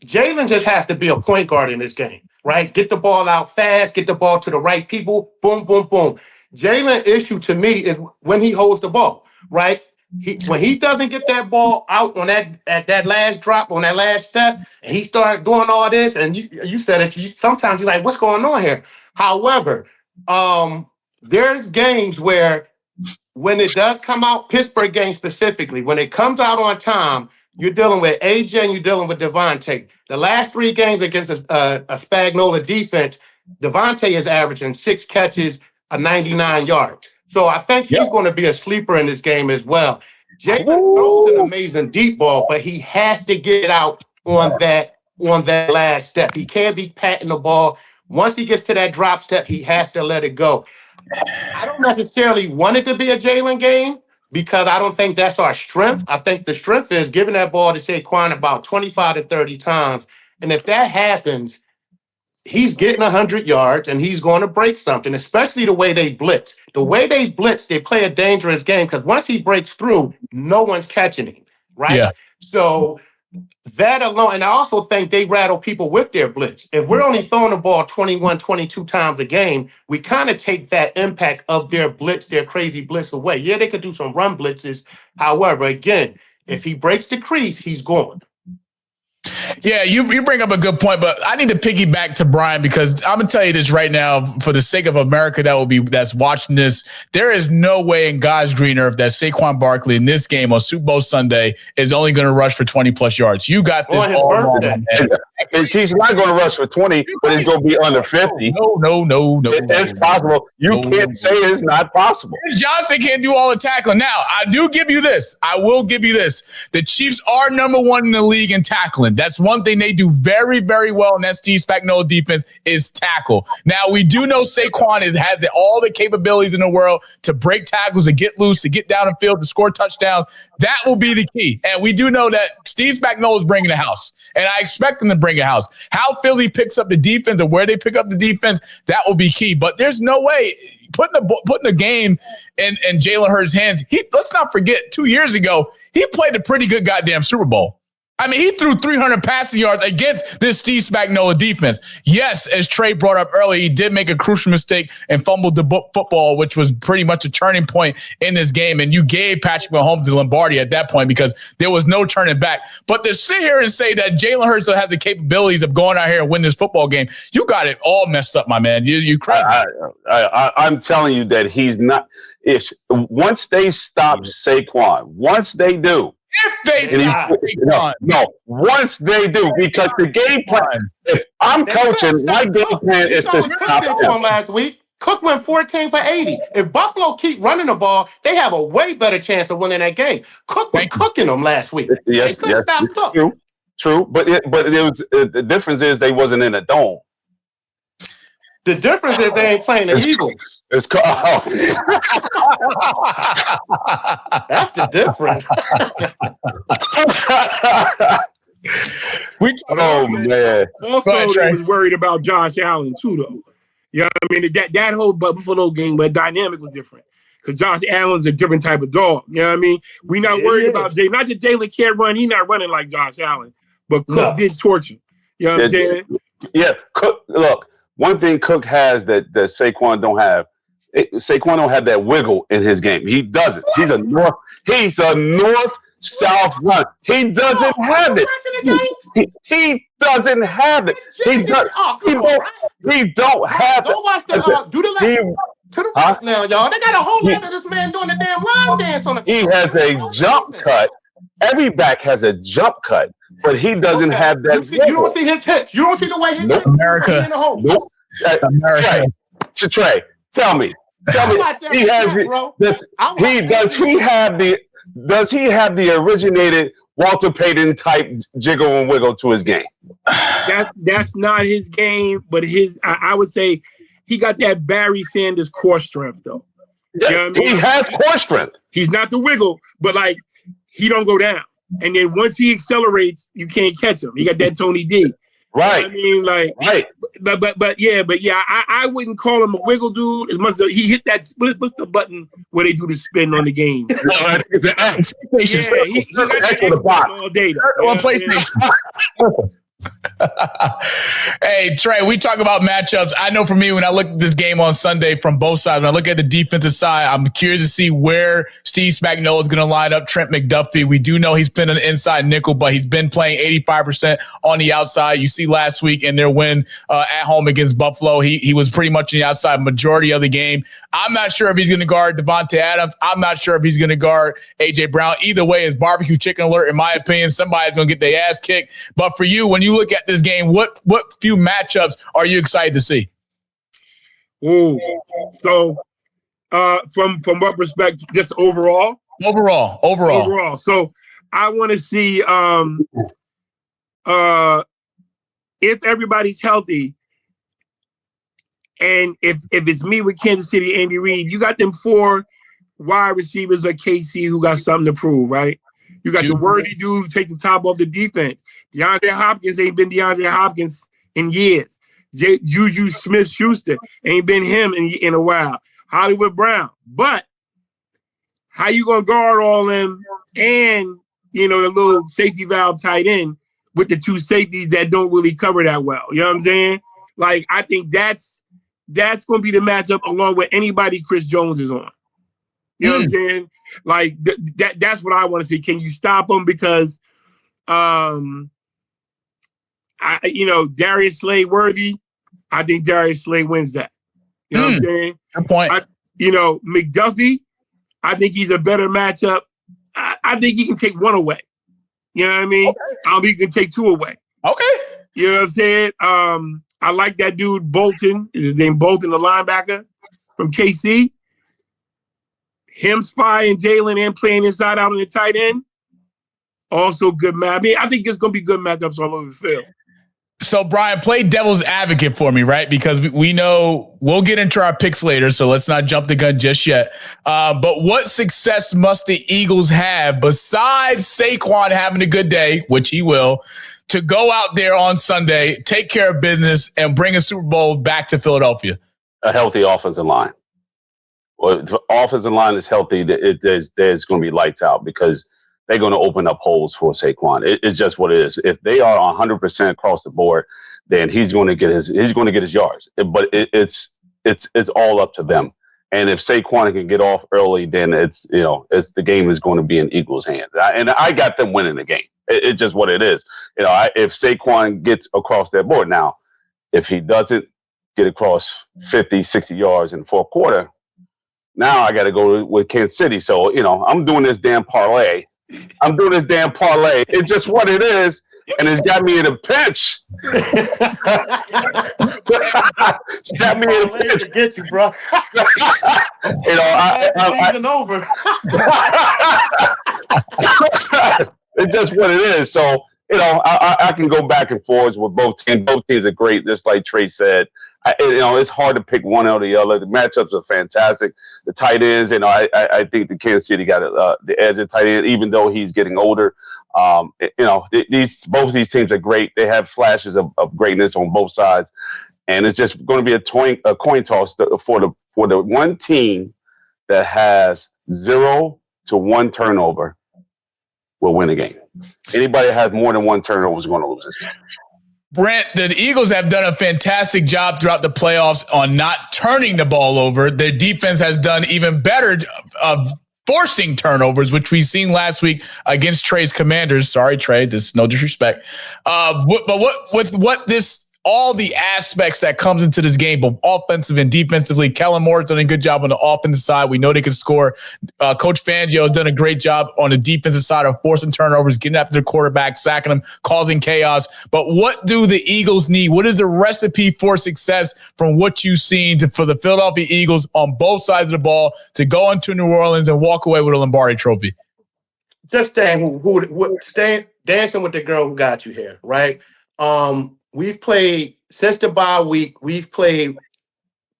Jalen just has to be a point guard in this game, right? Get the ball out fast, get the ball to the right people, boom, boom, boom. Jalen's issue to me is when he holds the ball, right? When he doesn't get that ball out at that last drop, on that last step, and he started doing all this, and you said it, sometimes you're like, what's going on here? However, there's games where when it does come out, Pittsburgh game specifically, when it comes out on time, you're dealing with AJ and you're dealing with Devontae. The last 3 games against a Spagnuolo defense, Devontae is averaging 6 catches, 99 yards. So I think he's going to be a sleeper in this game as well. Jalen throws an amazing deep ball, but he has to get it out on that last step. He can't be patting the ball. Once he gets to that drop step, he has to let it go. I don't necessarily want it to be a Jalen game because I don't think that's our strength. I think the strength is giving that ball to Saquon about 25 to 30 times. And if that happens, he's getting 100 yards and he's going to break something, especially the way they blitz. The way they blitz, they play a dangerous game because once he breaks through, no one's catching him, right? Yeah. So that alone, and I also think they rattle people with their blitz. If we're only throwing the ball 21, 22 times a game, we kind of take that impact of their blitz, their crazy blitz away. Yeah, they could do some run blitzes. However, again, if he breaks the crease, he's gone. Yeah, you bring up a good point, but I need to piggyback to Brian because I'm gonna tell you this right now, for the sake of America that's watching this, there is no way in God's green earth that Saquon Barkley in this game on Super Bowl Sunday is only gonna rush for 20+ yards. You got this all wrong, man. He's not going to rush for 20, but he's going to be under 50. No. It's possible. You can't say it's not possible. Johnson can't do all the tackling. Now, I do give you this. I will give you this. The Chiefs are number 1 in the league in tackling. That's one thing they do very, very well in that Steve Spagnuolo defense is tackle. Now, we do know Saquon has all the capabilities in the world to break tackles, to get loose, to get down the field, to score touchdowns. That will be the key. And we do know that Steve Spagnuolo is bringing the house, and I expect him to bring a house. How Philly picks up the defense and where they pick up the defense, that will be key. But there's no way putting the game in Jalen Hurts' hands. Let's not forget, 2 years ago, he played a pretty good goddamn Super Bowl. I mean, he threw 300 passing yards against this Steve Spagnuolo defense. Yes, as Trey brought up earlier, he did make a crucial mistake and fumbled the football, which was pretty much a turning point in this game. And you gave Patrick Mahomes the Lombardi at that point because there was no turning back. But to sit here and say that Jalen Hurts will have the capabilities of going out here and win this football game, you got it all messed up, my man. You crazy. I'm telling you that he's not. Once they stop Saquon, once they do, once they do, because the game plan, if I'm coaching, my game plan is to stop him. Last week, Cook went 14 for 80. If Buffalo keep running the ball, they have a way better chance of winning that game. Cook was cooking them last week. Yes, true. But the difference is they wasn't in a dome. The difference is they ain't playing the Eagles. That's the difference. Man. Also, ahead, Trey. they was worried about Josh Allen too, though. You know what I mean? That whole Buffalo game, but dynamic was different because Josh Allen's a different type of dog. You know what I mean? We not worried about Jay. Not that Jalen can't run; he's not running like Josh Allen, but Cook did torch him. You know what I'm saying? Yeah, Cook. Look, one thing Cook has that Saquon don't have. Saquon don't have that wiggle in his game. He doesn't. He's a north-south run. He doesn't have it. He doesn't have it. He don't have it. Don't watch the do the left to the right now, y'all. They got a whole lot of this man doing the damn line dance on the. He has a jump cut. Every back has a jump cut, but he doesn't have that. You don't see his hips. You don't see the way his hips America. in the hole. Nope. America. Trey, tell me. He has does he have the originated Walter Payton type jiggle and wiggle to his game? That's not his game, but I would say he got that Barry Sanders core strength though. Yeah, you know what I mean? He has core strength. He's not the wiggle, but like he don't go down. And then once he accelerates, you can't catch him. He got that Tony D. Right. You know what I mean, but yeah, I wouldn't call him a wiggle dude as much as he hit that. What's the button where they do the spin on the game? The X. Yeah, he got that X button all day. On PlayStation. Hey, Trey, we talk about matchups. I know for me, when I look at this game on Sunday from both sides, when I look at the defensive side, I'm curious to see where Steve Spagnuolo is going to line up Trent McDuffie. We do know he's been an inside nickel, but he's been playing 85% on the outside. You see last week in their win at home against Buffalo, he was pretty much on the outside majority of the game. I'm not sure if he's going to guard Devontae Adams. I'm not sure if he's going to guard A.J. Brown. Either way, it's barbecue chicken alert, in my opinion. Somebody's going to get their ass kicked. But for you, when you look at this game, what few matchups are you excited to see? Ooh, so from what perspective? Just overall. So I want to see if everybody's healthy, and if it's me with Kansas City, Andy Reid, you got them 4 wide receivers at KC who got something to prove, right? You got the worthy dude who take the top off the defense. DeAndre Hopkins ain't been DeAndre Hopkins in years. Juju Smith-Schuster ain't been him in a while. Hollywood Brown. But how you going to guard all them and, the little safety valve tight end with the 2 safeties that don't really cover that well? You know what I'm saying? Like, I think that's going to be the matchup along with anybody Chris Jones is on. You know what I'm saying? Like that's what I want to see. Can you stop him? Because, Darius Slay worthy. I think Darius Slay wins that. You know what I'm saying? Good point. McDuffie. I think he's a better matchup. I think he can take 1 away. You know what I mean? Okay. I don't think he can take 2 away. Okay. You know what I'm saying? I like that dude Bolton. Is his name Bolton, the linebacker from KC? Him spying Jalen and playing inside out on the tight end. Also good match. I think it's going to be good matchups all over the field. So, Brian, play devil's advocate for me, right? Because we know we'll get into our picks later, so let's not jump the gun just yet. But what success must the Eagles have besides Saquon having a good day, which he will, to go out there on Sunday, take care of business, and bring a Super Bowl back to Philadelphia? A healthy offensive line. Well, if the offensive line is healthy, there's going to be lights out because they're going to open up holes for Saquon. It's just what it is. If they are 100% across the board, then he's going to get his yards. But it's all up to them. And if Saquon can get off early, then it's the game is going to be in Eagles' hands. And I got them winning the game. It's just what it is. If Saquon gets across that board now, if he doesn't get across 50, 60 yards in the fourth quarter, now I got to go with Kansas City. So, I'm doing this damn parlay. It's just what it is. And it's got me in a pinch. It's got me in a pinch. To get you, bro. I'm over. It's just what it is. So, I can go back and forth with both teams. Both teams are great, just like Trey said. It's hard to pick one or the other. The matchups are fantastic. The tight ends, I think the Kansas City got the edge of tight end, even though he's getting older. Both of these teams are great. They have flashes of greatness on both sides, and it's just going to be a coin toss for the one team that has 0 to 1 turnover will win the game. Anybody that has more than 1 turnover is going to lose this game. Brent, the Eagles have done a fantastic job throughout the playoffs on not turning the ball over. Their defense has done even better of forcing turnovers, which we've seen last week against Trey's Commanders. Sorry, Trey, this is no disrespect. All the aspects that comes into this game, both offensive and defensively, Kellen Moore's done a good job on the offensive side. We know they can score. Coach Fangio has done a great job on the defensive side of forcing turnovers, getting after the quarterback, sacking them, causing chaos. But what do the Eagles need? What is the recipe for success from what you've seen for the Philadelphia Eagles on both sides of the ball to go into New Orleans and walk away with a Lombardi trophy? Just dancing with the girl who got you here, right? We've played since the bye week. We've played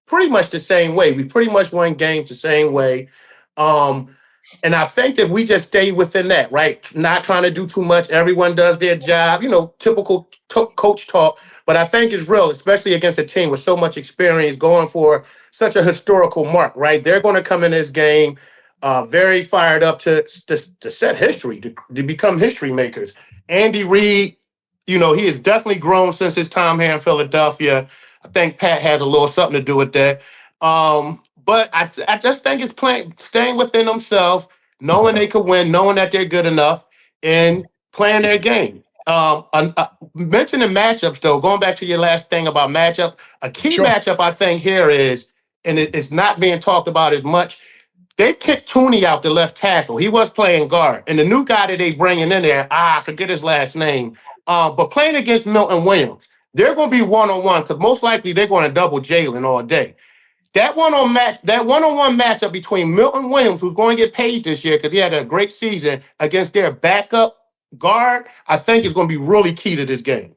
pretty much the same way. We pretty much won games the same way. And I think if we just stay within that, right? Not trying to do too much. Everyone does their job, typical coach talk. But I think it's real, especially against a team with so much experience going for such a historical mark, right? They're going to come in this game very fired up to set history, to become history makers. Andy Reid, he has definitely grown since his time here in Philadelphia. I think Pat had a little something to do with that. But I just think it's staying within themselves, knowing they could win, knowing that they're good enough, and playing their game. Mentioning matchups, though, going back to your last thing about matchup, a key matchup I think here is, and it's not being talked about as much, they kicked Tooney out, the left tackle. He was playing guard. And the new guy that they bringing in there, I forget his last name, but playing against Milton Williams, they're going to be one-on-one because most likely they're going to double Jalen all day. That one-on-one matchup between Milton Williams, who's going to get paid this year because he had a great season, against their backup guard, I think is going to be really key to this game.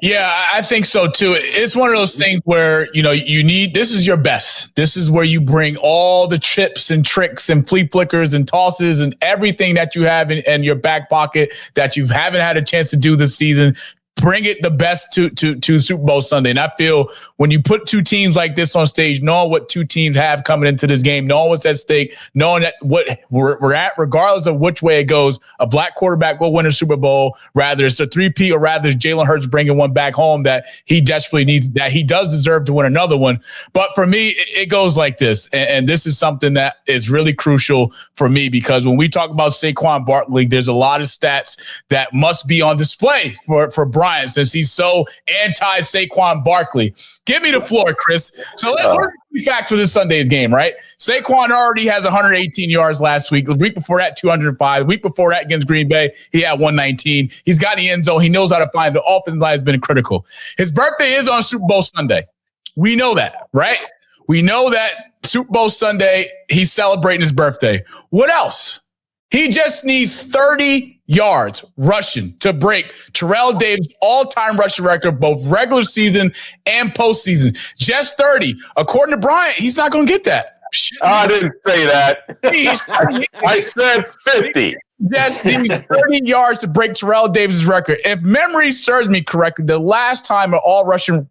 Yeah, I think so too. It's one of those things where, this is your best. This is where you bring all the chips and tricks and flea flickers and tosses and everything that you have in your back pocket that you haven't had a chance to do this season. Bring it the best to Super Bowl Sunday. And I feel when you put two teams like this on stage, knowing what two teams have coming into this game, knowing what's at stake, knowing that what we're at, regardless of which way it goes, a black quarterback will win a Super Bowl, rather it's a 3P or rather it's Jalen Hurts bringing one back home that he desperately needs, that he does deserve to win another one. But for me, it goes like this. And this is something that is really crucial for me because when we talk about Saquon Barkley, there's a lot of stats that must be on display for Bryant, since he's so anti-Saquon Barkley. Give me the floor, Chris. So what are the key facts for this Sunday's game, right? Saquon already has 118 yards last week. The week before that, 205. The week before that against Green Bay, he had 119. He's got the end zone. He knows how to find the offensive line has been critical. His birthday is on Super Bowl Sunday. We know that, right? We know that Super Bowl Sunday, he's celebrating his birthday. What else? He just needs 30 yards rushing to break Terrell Davis' all-time rushing record, both regular season and postseason. Just 30. According to Bryant, he's not going to get that. I didn't say that. I said 50. Just needs 30 yards to break Terrell Davis' record. If memory serves me correctly, the last time an all-rushing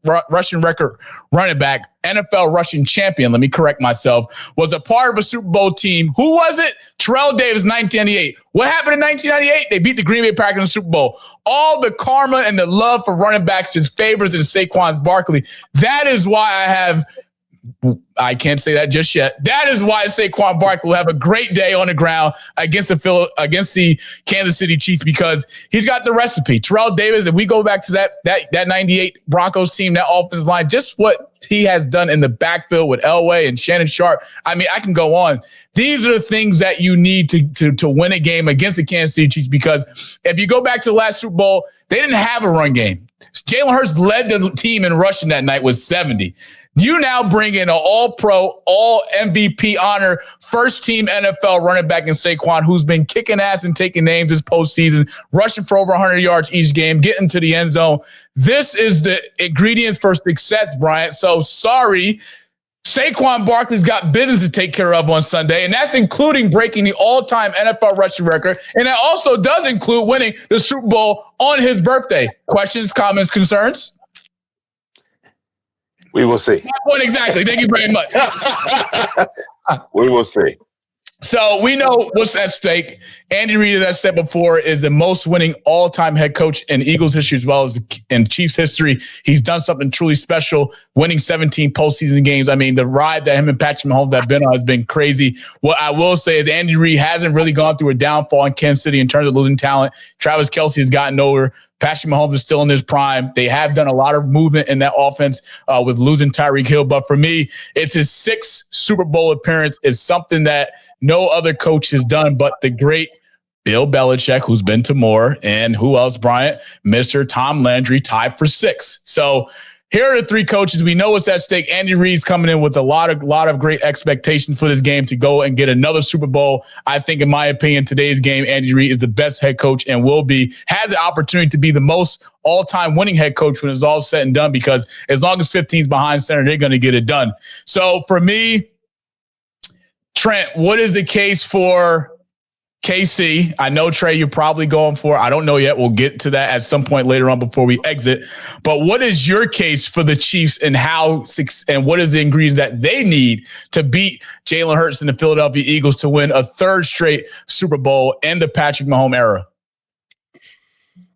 record running back, NFL rushing champion, let me correct myself, was a part of a Super Bowl team. Who was it? Terrell Davis, 1998. What happened in 1998? They beat the Green Bay Packers in the Super Bowl. All the karma and the love for running backs just favors in Saquon Barkley. That is why I can't say that just yet. That is why Saquon Barkley will have a great day on the ground against the Kansas City Chiefs because he's got the recipe. Terrell Davis, if we go back to that 98 Broncos team, that offensive line, just what he has done in the backfield with Elway and Shannon Sharp. I mean, I can go on. These are the things that you need to win a game against the Kansas City Chiefs because if you go back to the last Super Bowl, they didn't have a run game. Jalen Hurts led the team in rushing that night with 70. You now bring in an all-pro, all-MVP honor, first-team NFL running back in Saquon, who's been kicking ass and taking names this postseason, rushing for over 100 yards each game, getting to the end zone. This is the ingredients for success, Bryant. So sorry, Saquon Barkley's got business to take care of on Sunday, and that's including breaking the all-time NFL rushing record, and that also does include winning the Super Bowl on his birthday. Questions, comments, concerns? We will see. That one exactly. Thank you very much. We will see. So we know what's at stake. Andy Reid, as I said before, is the most winning all-time head coach in Eagles history as well as in Chiefs history. He's done something truly special, winning 17 postseason games. I mean, the ride that him and Patrick Mahomes have been on has been crazy. What I will say is Andy Reid hasn't really gone through a downfall in Kansas City in terms of losing talent. Travis Kelce has gotten over. Patrick Mahomes is still in his prime. They have done a lot of movement in that offense with losing Tyreek Hill. But for me, it's his 6th Super Bowl appearance. It's something that no other coach has done but the great Bill Belichick, who's been to more, and who else, Bryant? Mr. Tom Landry, tied for 6. So here are the 3 coaches. We know what's at stake. Andy Reid's coming in with a lot of great expectations for this game to go and get another Super Bowl. I think, in my opinion, today's game, Andy Reid is the best head coach and has the opportunity to be the most all-time winning head coach when it's all said and done, because as long as 15's behind center, they're going to get it done. So for me, Trent, what is the case for KC? I know, Trey, you're probably going for, I don't know yet. We'll get to that at some point later on before we exit. But what is your case for the Chiefs and what is the ingredients that they need to beat Jalen Hurts and the Philadelphia Eagles to win a 3rd straight Super Bowl in the Patrick Mahomes era?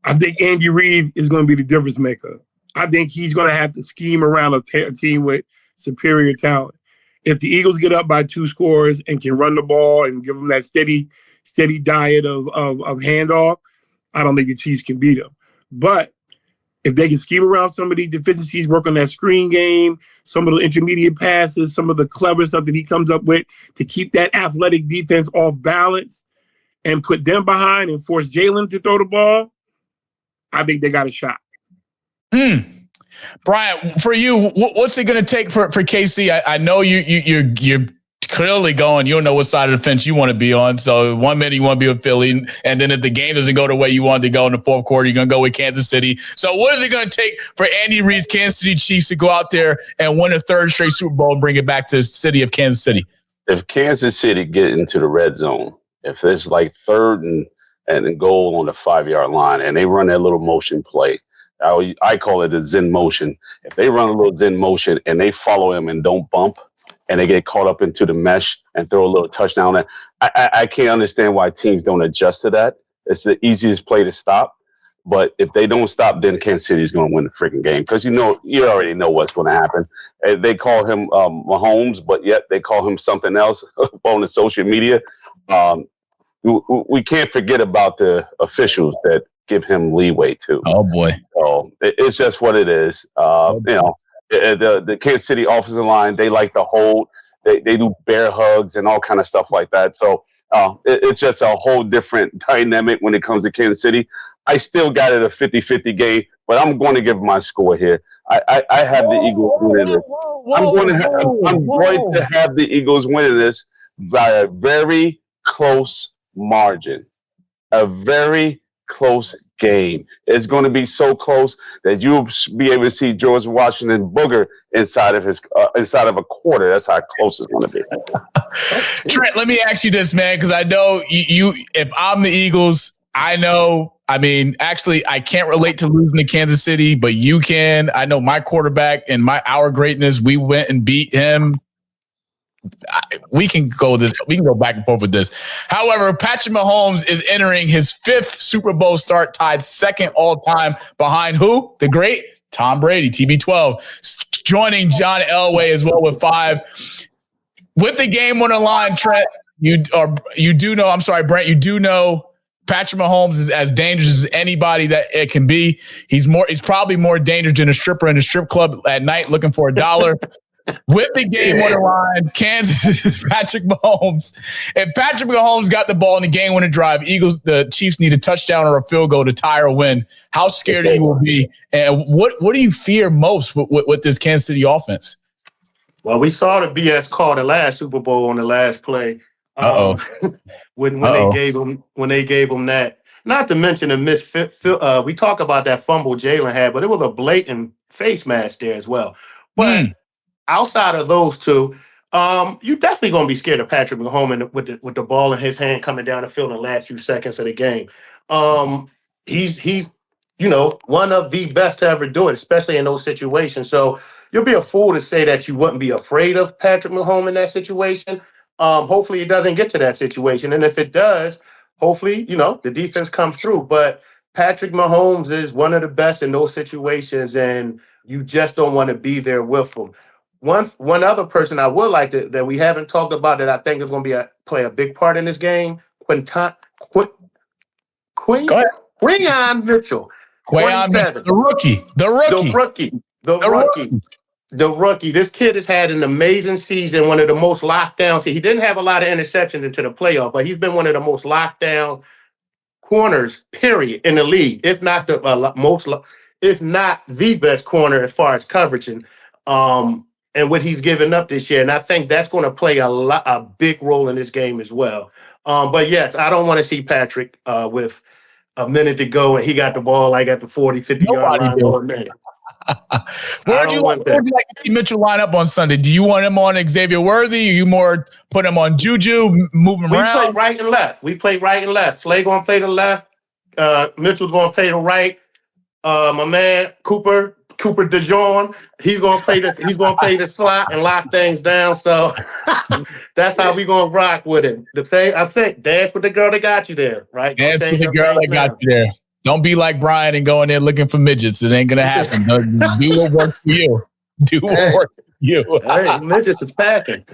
I think Andy Reid is going to be the difference maker. I think he's going to have to scheme around a team with superior talent. If the Eagles get up by 2 scores and can run the ball and give them that steady diet of handoff, I don't think the Chiefs can beat them. But if they can scheme around some of these deficiencies, work on that screen game, some of the intermediate passes, some of the clever stuff that he comes up with to keep that athletic defense off balance and put them behind and force Jalen to throw the ball, I think they got a shot. Brian, for you, what's it going to take for KC? I know you're clearly going, you don't know what side of the fence you want to be on. So 1 minute you want to be with Philly, and then if the game doesn't go the way you want to go in the 4th quarter, you're going to go with Kansas City. So what is it going to take for Andy Reid's Kansas City Chiefs to go out there and win a 3rd straight Super Bowl and bring it back to the city of Kansas City? If Kansas City get into the red zone, if there's like 3rd and goal on the 5-yard line, and they run that little motion play, I call it a Zen motion. If they run a little Zen motion and they follow him and don't bump, and they get caught up into the mesh and throw a little touchdown there, I can't understand why teams don't adjust to that. It's the easiest play to stop. But if they don't stop, then Kansas City is going to win the freaking game, because you already know what's going to happen. They call him Mahomes, but yet they call him something else on the social media. We can't forget about the officials that give him leeway too. Oh boy! So it's just what it is. The Kansas City offensive line, they like to hold. They do bear hugs and all kind of stuff like that. So it's just a whole different dynamic when it comes to Kansas City. I still got it a 50-50 game, but I'm going to give my score here. I have the Eagles winning this. I'm going to have the Eagles winning this by a very close margin. A very close game. It's going to be so close that you'll be able to see George Washington booger inside of a quarter. That's how close it's going to be. Trent, let me ask you this, man, because I know you. If I'm the Eagles, I know. I mean, actually, I can't relate to losing to Kansas City, but you can. I know my quarterback and our greatness. We went and beat him. We can go back and forth with this. However, Patrick Mahomes is entering his 5th Super Bowl start, tied 2nd all time behind who? The great Tom Brady, TB12, joining John Elway as well with 5. With the game on the line, Trent, you do know. I'm sorry, Brent. You do know Patrick Mahomes is as dangerous as anybody that it can be. He's probably more dangerous than a stripper in a strip club at night looking for $1. With the game on the line, Kansas is Patrick Mahomes. If Patrick Mahomes got the ball in the game-winning drive, the Chiefs need a touchdown or a field goal to tie or win. How scared he will be, and what do you fear most with this Kansas City offense? Well, we saw the BS call the last Super Bowl on the last play. When they gave him that. Not to mention the misfit. We talk about that fumble Jalen had, but it was a blatant face mask there as well. But outside of those two, you're definitely going to be scared of Patrick Mahomes with the ball in his hand coming down the field in the last few seconds of the game. He's one of the best to ever do it, especially in those situations. So you'll be a fool to say that you wouldn't be afraid of Patrick Mahomes in that situation. Hopefully it doesn't get to that situation. And if it does, hopefully, the defense comes through. But Patrick Mahomes is one of the best in those situations, and you just don't want to be there with him. One other person I would like to, that we haven't talked about that I think is going to play a big part in this game, Quinyon Mitchell. Quinyon Mitchell, the rookie. This kid has had an amazing season, one of the most lockdowns. He didn't have a lot of interceptions into the playoff, but he's been one of the most lockdown corners, period, in the league, if not the best corner as far as coverage and what he's given up this year. And I think that's going to play a big role in this game as well. But yes, I don't want to see Patrick with a minute to go and he got the ball like at the 40, 50-yard line for a minute. Where would you like to see Mitchell line up on Sunday? Do you want him on Xavier Worthy? Or you more put him on Juju, move him around? We play right and left. Slay going to play the left. Mitchell's going to play the right. My man Cooper DeJohn, he's going to play the slot and lock things down. So that's how we going to rock with it. I think dance with the girl that got you there, right? Dance with the girl that got you there. Don't be like Brian and go in there looking for midgets. It ain't gonna happen. Do what works for you. Do what works for you. Hey, midgets is packing.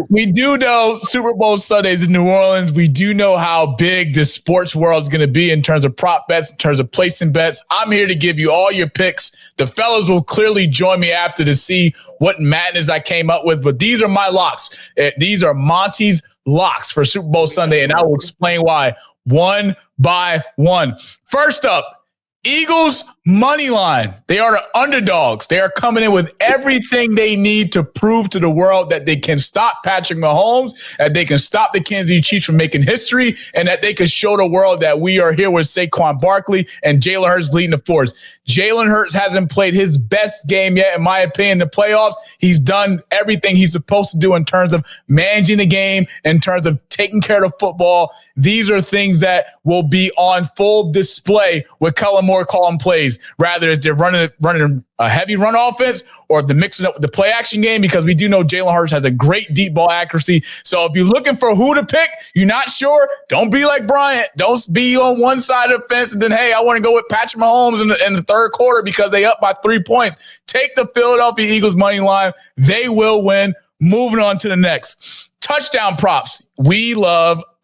We do know Super Bowl Sundays in New Orleans. We do know how big this sports world is going to be in terms of prop bets, in terms of placing bets. I'm here to give you all your picks. The fellas will clearly join me after to see what madness I came up with, but these are my locks. These are Monty's locks for Super Bowl Sunday, and I will explain why one by one. First up, Eagles money line. They are the underdogs. They are coming in with everything they need to prove to the world that they can stop Patrick Mahomes, that they can stop the Kansas City Chiefs from making history, and that they can show the world that we are here with Saquon Barkley and Jalen Hurts leading the force. Jalen Hurts hasn't played his best game yet, in my opinion, in the playoffs. He's done everything he's supposed to do in terms of managing the game, in terms of taking care of football. These are things that will be on full display with Kellen Moore calling plays, rather if they're running a heavy run offense or if they're mixing up with the play action game, because we do know Jalen Hurts has a great deep ball accuracy. So if you're looking for who to pick, you're not sure, don't be like Bryant. Don't be on one side of the fence and then, hey, I want to go with Patrick Mahomes in the third quarter because they up by 3 points. Take the Philadelphia Eagles money line. They will win. Moving on to the next. Touchdown props.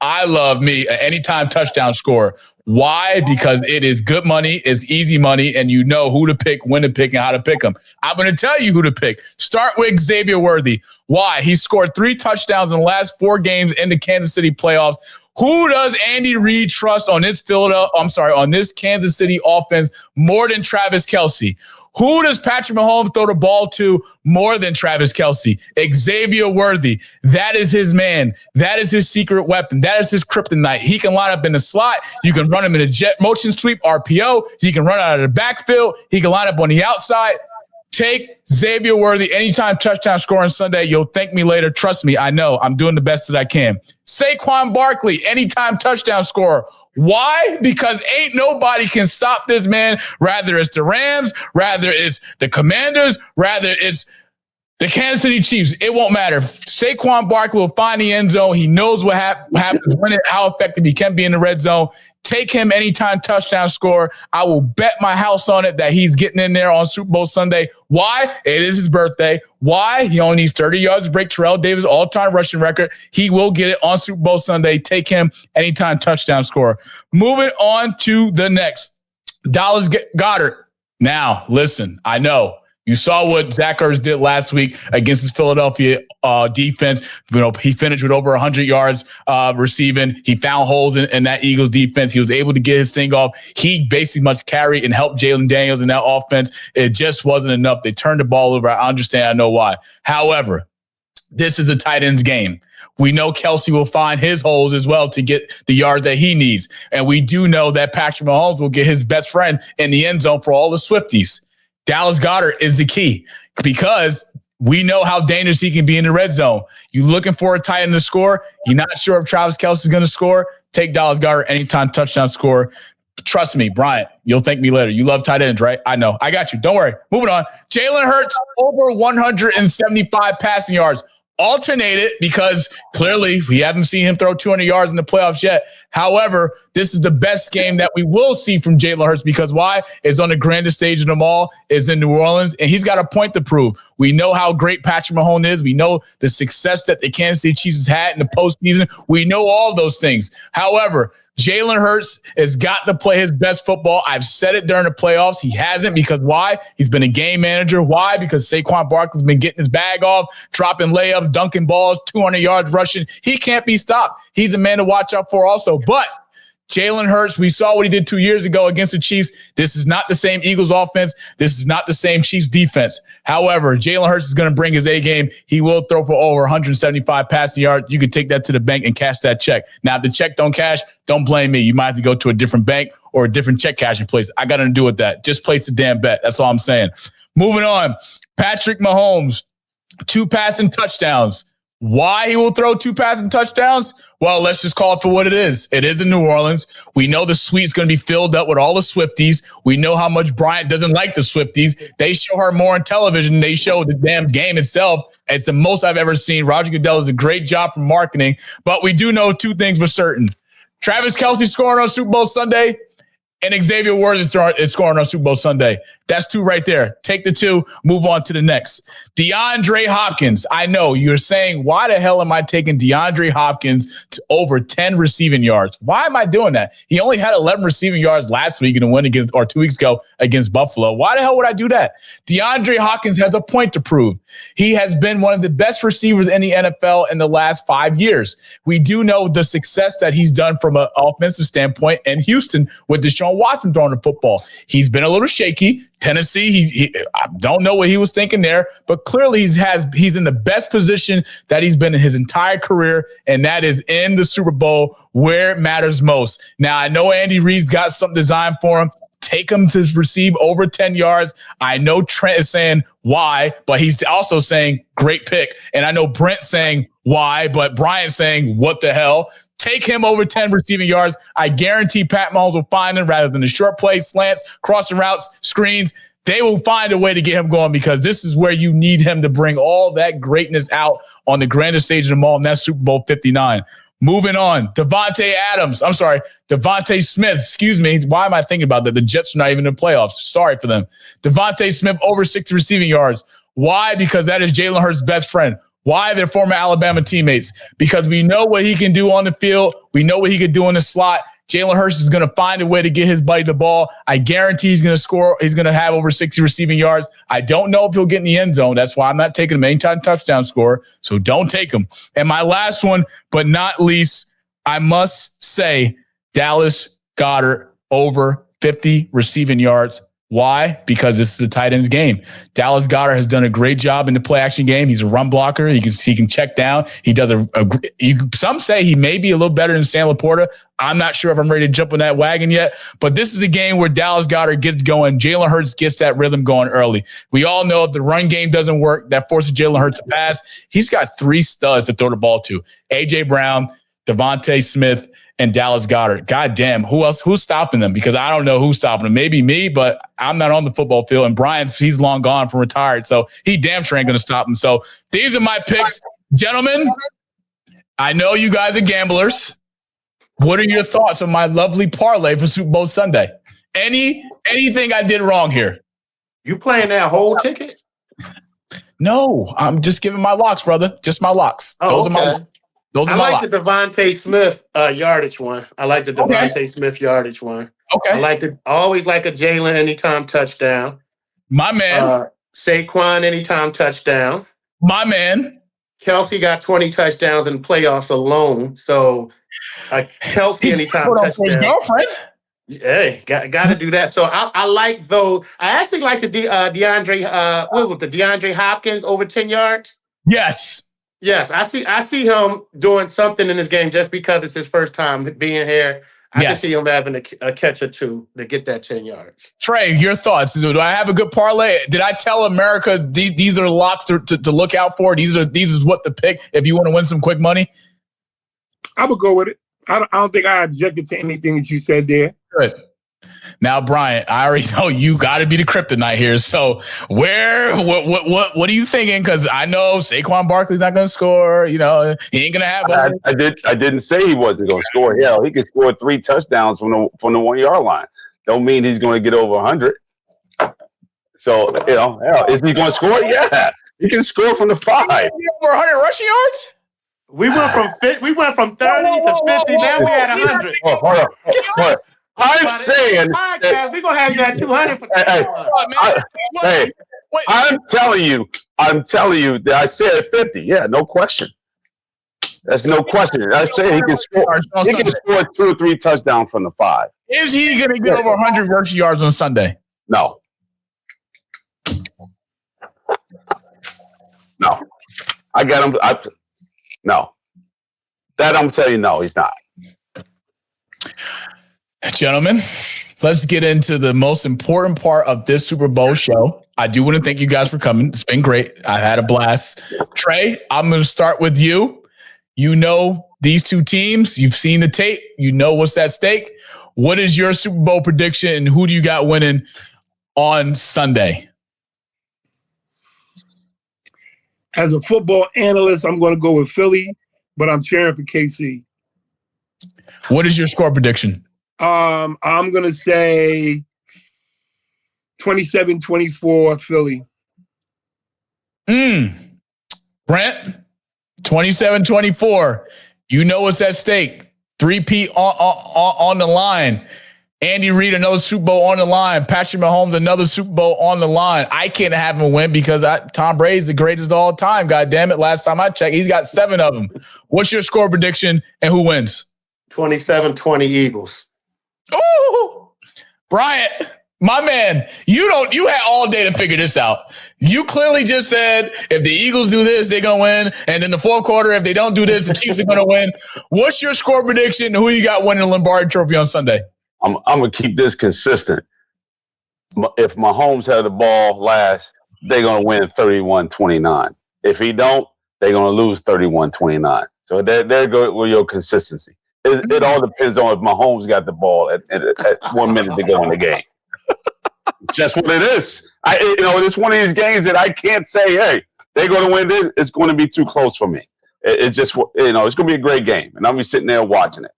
I love me an anytime touchdown score. Why? Because it is good money, it's easy money, and you know who to pick, when to pick, and how to pick them. I'm going to tell you who to pick. Start with Xavier Worthy. Why? He scored 3 touchdowns in the last 4 games in the Kansas City playoffs. Who does Andy Reid trust on this Kansas City offense more than Travis Kelce? Who does Patrick Mahomes throw the ball to more than Travis Kelce? Xavier Worthy. That is his man. That is his secret weapon. That is his kryptonite. He can line up in the slot. You can run him in a jet motion sweep, RPO. He can run out of the backfield. He can line up on the outside. Take Xavier Worthy anytime touchdown scoring Sunday. You'll thank me later. Trust me, I know. I'm doing the best that I can. Saquon Barkley, anytime touchdown scorer. Why? Because ain't nobody can stop this man. Rather it's the Rams, rather it's the Commanders, rather it's the Kansas City Chiefs. It won't matter. Saquon Barkley will find the end zone. He knows what happens when how effective he can be in the red zone. Take him anytime touchdown score. I will bet my house on it that he's getting in there on Super Bowl Sunday. Why? It is his birthday. Why? He only needs 30 yards to break Terrell Davis' all-time rushing record. He will get it on Super Bowl Sunday. Take him anytime touchdown score. Moving on to the next. Dallas Goedert. Now, listen, I know. You saw what Zach Ertz did last week against his Philadelphia defense. He finished with over 100 yards receiving. He found holes in that Eagles defense. He was able to get his thing off. He basically much carried and helped Jalen Daniels in that offense. It just wasn't enough. They turned the ball over. I understand. I know why. However, This is a tight end's game. We know Kelsey will find his holes as well to get the yards that he needs. And we do know that Patrick Mahomes will get his best friend in the end zone for all the Swifties. Dallas Goedert is the key because we know how dangerous he can be in the red zone. You looking for a tight end to score. You're not sure if Travis Kelce is going to score. Take Dallas Goedert anytime touchdown score. Trust me, Bryant, you'll thank me later. You love tight ends, right? I know. I got you. Don't worry. Moving on. Jalen Hurts over 175 passing yards. Alternated because clearly we haven't seen him throw 200 yards in the playoffs yet. However, this is the best game that we will see from Jalen Hurts because why? It's on the grandest stage of them all. It's in New Orleans, and he's got a point to prove. We know how great Patrick Mahomes is. We know the success that the Kansas City Chiefs has had in the postseason. We know all those things. However, Jalen Hurts has got to play his best football. I've said it during the playoffs. He hasn't because why? He's been a game manager. Why? Because Saquon Barkley's been getting his bag off, dropping layups, dunking balls, 200 yards rushing. He can't be stopped. He's a man to watch out for also. But Jalen Hurts, we saw what he did 2 years ago against the Chiefs. This is not the same Eagles offense. This is not the same Chiefs defense. However, Jalen Hurts is going to bring his A game. He will throw for over 175 passing yards. You can take that to the bank and cash that check. Now, if the check don't cash, don't blame me. You might have to go to a different bank or a different check cashing place. I got nothing to do with that. Just place the damn bet. That's all I'm saying. Moving on. Patrick Mahomes, 2 passing touchdowns. Why he will throw 2 passing touchdowns? Well, let's just call it for what it is. It is in New Orleans. We know the suite's going to be filled up with all the Swifties. We know how much Bryant doesn't like the Swifties. They show her more on television than they show the damn game itself. It's the most I've ever seen. Roger Goodell does a great job for marketing. But we do know 2 things for certain. Travis Kelce scoring on Super Bowl Sunday, and Xavier Worthy is scoring on Super Bowl Sunday. That's 2 right there. Take the 2, move on to the next. DeAndre Hopkins. I know you're saying, why the hell am I taking DeAndre Hopkins to over 10 receiving yards? Why am I doing that? He only had 11 receiving yards last week in a win against, or 2 weeks ago against Buffalo. Why the hell would I do that? DeAndre Hopkins has a point to prove. He has been one of the best receivers in the NFL in the last 5 years. We do know the success that he's done from an offensive standpoint in Houston with Deshaun Watson throwing the football. He's been a little shaky. Tennessee, I don't know what he was thinking there, but clearly he's in the best position that he's been in his entire career, and that is in the Super Bowl where it matters most. Now, I know Andy Reid's got something designed for him. Take him to receive over 10 yards. I know Trent is saying why, but he's also saying great pick. And I know Brent saying why, but Bryant saying what the hell. Take him over 10 receiving yards. I guarantee Pat Mahomes will find him rather than the short plays, slants, crossing routes, screens. They will find a way to get him going because this is where you need him to bring all that greatness out on the grandest stage of them all, and that's Super Bowl 59. Moving on, Devontae Smith, excuse me. Why am I thinking about that? The Jets are not even in the playoffs. Sorry for them. Devontae Smith over 60 receiving yards. Why? Because that is Jalen Hurts' best friend. Why? They're former Alabama teammates. Because we know what he can do on the field. We know what he can do in the slot. Jalen Hurts is going to find a way to get his buddy the ball. I guarantee he's going to score. He's going to have over 60 receiving yards. I don't know if he'll get in the end zone. That's why I'm not taking him anytime touchdown scorer. So don't take him. And my last one, but not least, I must say Dallas Goedert over 50 receiving yards. Why? Because this is a tight end's game. Dallas Goedert has done a great job in the play action game. He's a run blocker. He can check down. He does some say he may be a little better than Sam Laporta. I'm not sure if I'm ready to jump on that wagon yet, but this is a game where Dallas Goedert gets going. Jalen Hurts gets that rhythm going early. We all know if the run game doesn't work, that forces Jalen Hurts to pass. He's got 3 studs to throw the ball to. A.J. Brown, Devontae Smith, and Dallas Goedert. God damn, who else? Who's stopping them? Because I don't know who's stopping them. Maybe me, but I'm not on the football field. And he's long gone from retired, so he damn sure ain't going to stop him. So these are my picks. Gentlemen, I know you guys are gamblers. What are your thoughts on my lovely parlay for Super Bowl Sunday? Anything I did wrong here? You playing that whole ticket? No, I'm just giving my locks, brother. Just my locks. Oh, Those are my I locks. like the Devontae Smith yardage one. I like the Devontae Smith yardage one. Okay. I always like a Jalen anytime touchdown. My man. Saquon anytime touchdown. My man. Kelsey got 20 touchdowns in playoffs alone. So Kelsey anytime touchdown. For his girlfriend. Hey, got to do that. So I like those. I actually like the DeAndre Hopkins over 10 yards. Yes. Yes, I see him doing something in this game just because it's his first time being here. I can see him having a catch or two to get that 10 yards. Trey, your thoughts? Do I have a good parlay? Did I tell America these are locks to look out for? These is what to pick if you want to win some quick money? I would go with it. I don't think I objected to anything that you said there. Good. Now, Bryant, I already know you got to be the kryptonite here. So, what are you thinking? Because I know Saquon Barkley's not going to score. You know, he ain't going to have. I didn't say he wasn't going to score. Hell, he could score 3 touchdowns from the 1 yard line. Don't mean he's going to get over 100. So, hell, is he going to score? Yeah, he can score from the 5. Over 100 rushing yards. We went from 30 to 50. Now we at 100. Hold on. I'm saying we're gonna have that 200 for I'm telling you that I said 50. Yeah, no question. That's no question. I say he can score 2 or 3 touchdowns from the 5. Is he going to get over 100 rushing yards on Sunday? No. I got him. No. That I'm telling you, no, he's not. Gentlemen, let's get into the most important part of this Super Bowl show. I do want to thank you guys for coming. It's been great. I had a blast. Trey, I'm going to start with you. You know these two teams. You've seen the tape. You know what's at stake. What is your Super Bowl prediction, and who do you got winning on Sunday? As a football analyst, I'm going to go with Philly, but I'm cheering for KC. What is your score prediction? I'm going to say 27-24 Philly. Brent, 27-24. You know what's at stake. 3-peat on the line. Andy Reid, another Super Bowl on the line. Patrick Mahomes, another Super Bowl on the line. I can't have him win because Tom Brady's the greatest of all time. God damn it. Last time I checked, he's got 7 of them. What's your score prediction and who wins? 27-20 Eagles. Ooh, Bryant, my man, you had all day to figure this out. You clearly just said if the Eagles do this, they're going to win. And in the fourth quarter, if they don't do this, the Chiefs are going to win. What's your score prediction? Who you got winning the Lombardi Trophy on Sunday? I'm going to keep this consistent. If Mahomes had the ball last, they're going to win 31-29. If he don't, they're going to lose 31-29. So there go with your consistency. It all depends on if Mahomes got the ball at 1 minute to go in the game. Just what it is. It's one of these games that I can't say, hey, they're going to win this. It's going to be too close for me. It's just, it's going to be a great game, and I'll be sitting there watching it.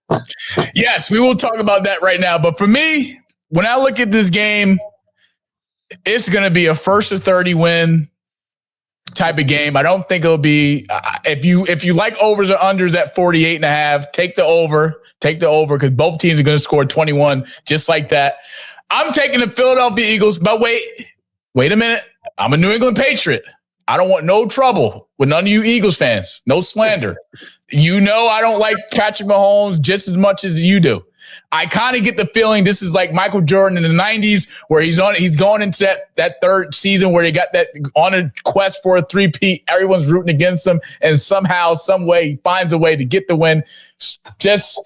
Yes, we will talk about that right now. But for me, when I look at this game, it's going to be a 1st-to-30 win type of game. I don't think it'll be if you like overs or unders at 48.5, take the over because both teams are going to score 21 just like that. I'm taking the Philadelphia Eagles, but wait a minute. I'm a New England Patriot. I don't want no trouble with none of you Eagles fans. No slander. You know I don't like Patrick Mahomes just as much as you do. I kind of get the feeling this is like Michael Jordan in the 90s where he's gone into that third season where they got that on a quest for a 3-peat. Everyone's rooting against him, and somehow, some way, he finds a way to get the win. That's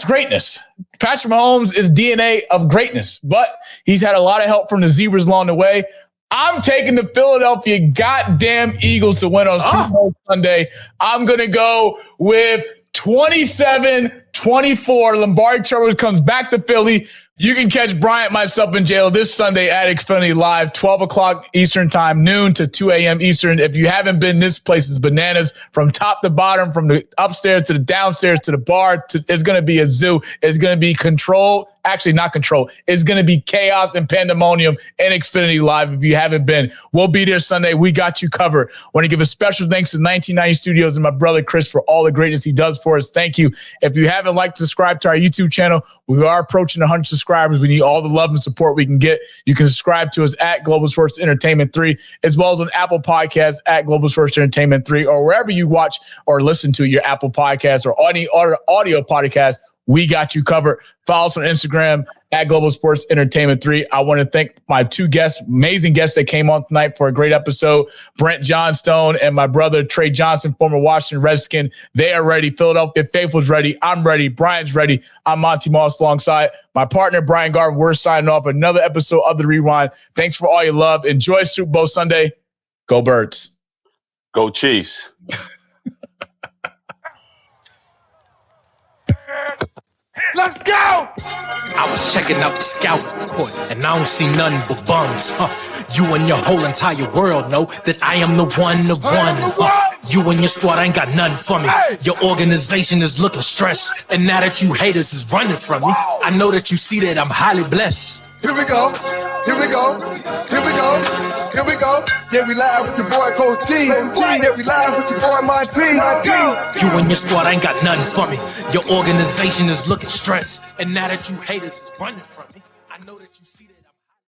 greatness. Patrick Mahomes is DNA of greatness, but he's had a lot of help from the Zebras along the way. I'm taking the Philadelphia goddamn Eagles to win on Super Bowl Sunday. I'm going to go with 27-24. Lombardi Trophy comes back to Philly. You can catch Bryant, myself, and Jalen this Sunday at Xfinity Live, 12 o'clock Eastern time, noon to 2 a.m. Eastern. If you haven't been, this place is bananas from top to bottom, from the upstairs to the downstairs to the bar. It's going to be a zoo. It's going to be control. Actually, not control. It's going to be chaos and pandemonium in Xfinity Live. If you haven't been, we'll be there Sunday. We got you covered. Want to give a special thanks to 1990 Studios and my brother Chris for all the greatness he does for us. Thank you. If you haven't liked, subscribe to our YouTube channel. We are approaching 100 subscribers. We need all the love and support we can get. You can subscribe to us at Global Sports Entertainment 3, as well as on Apple Podcasts at Global Sports Entertainment 3, or wherever you watch or listen to your Apple Podcasts or audio podcast. We got you covered. Follow us on Instagram at Global Sports Entertainment 3. I want to thank my two guests, amazing guests that came on tonight for a great episode, Brent Johnstone and my brother Trey Johnson, former Washington Redskin. They are ready. Philadelphia Faithful's ready. I'm ready. Brian's ready. I'm Monty Moss alongside my partner, Bryant Garvin. We're signing off another episode of The Rewind. Thanks for all your love. Enjoy Super Bowl Sunday. Go Birds. Go Chiefs. Let's go! I was checking out the scout report, and I don't see nothing but bums. You and your whole entire world know that I am the one. You and your squad ain't got nothing for me. Your organization is looking stressed, and now that you haters is running from me, I know that you see that I'm highly blessed. Here we go. Here we go. Here we go. Here we go. Yeah, we live with your boy Coach G. Yeah, we live with your boy Monty. You and your squad ain't got nothing for me. Your organization is looking stressed, and now that you haters is running from me, I know that you see that I'm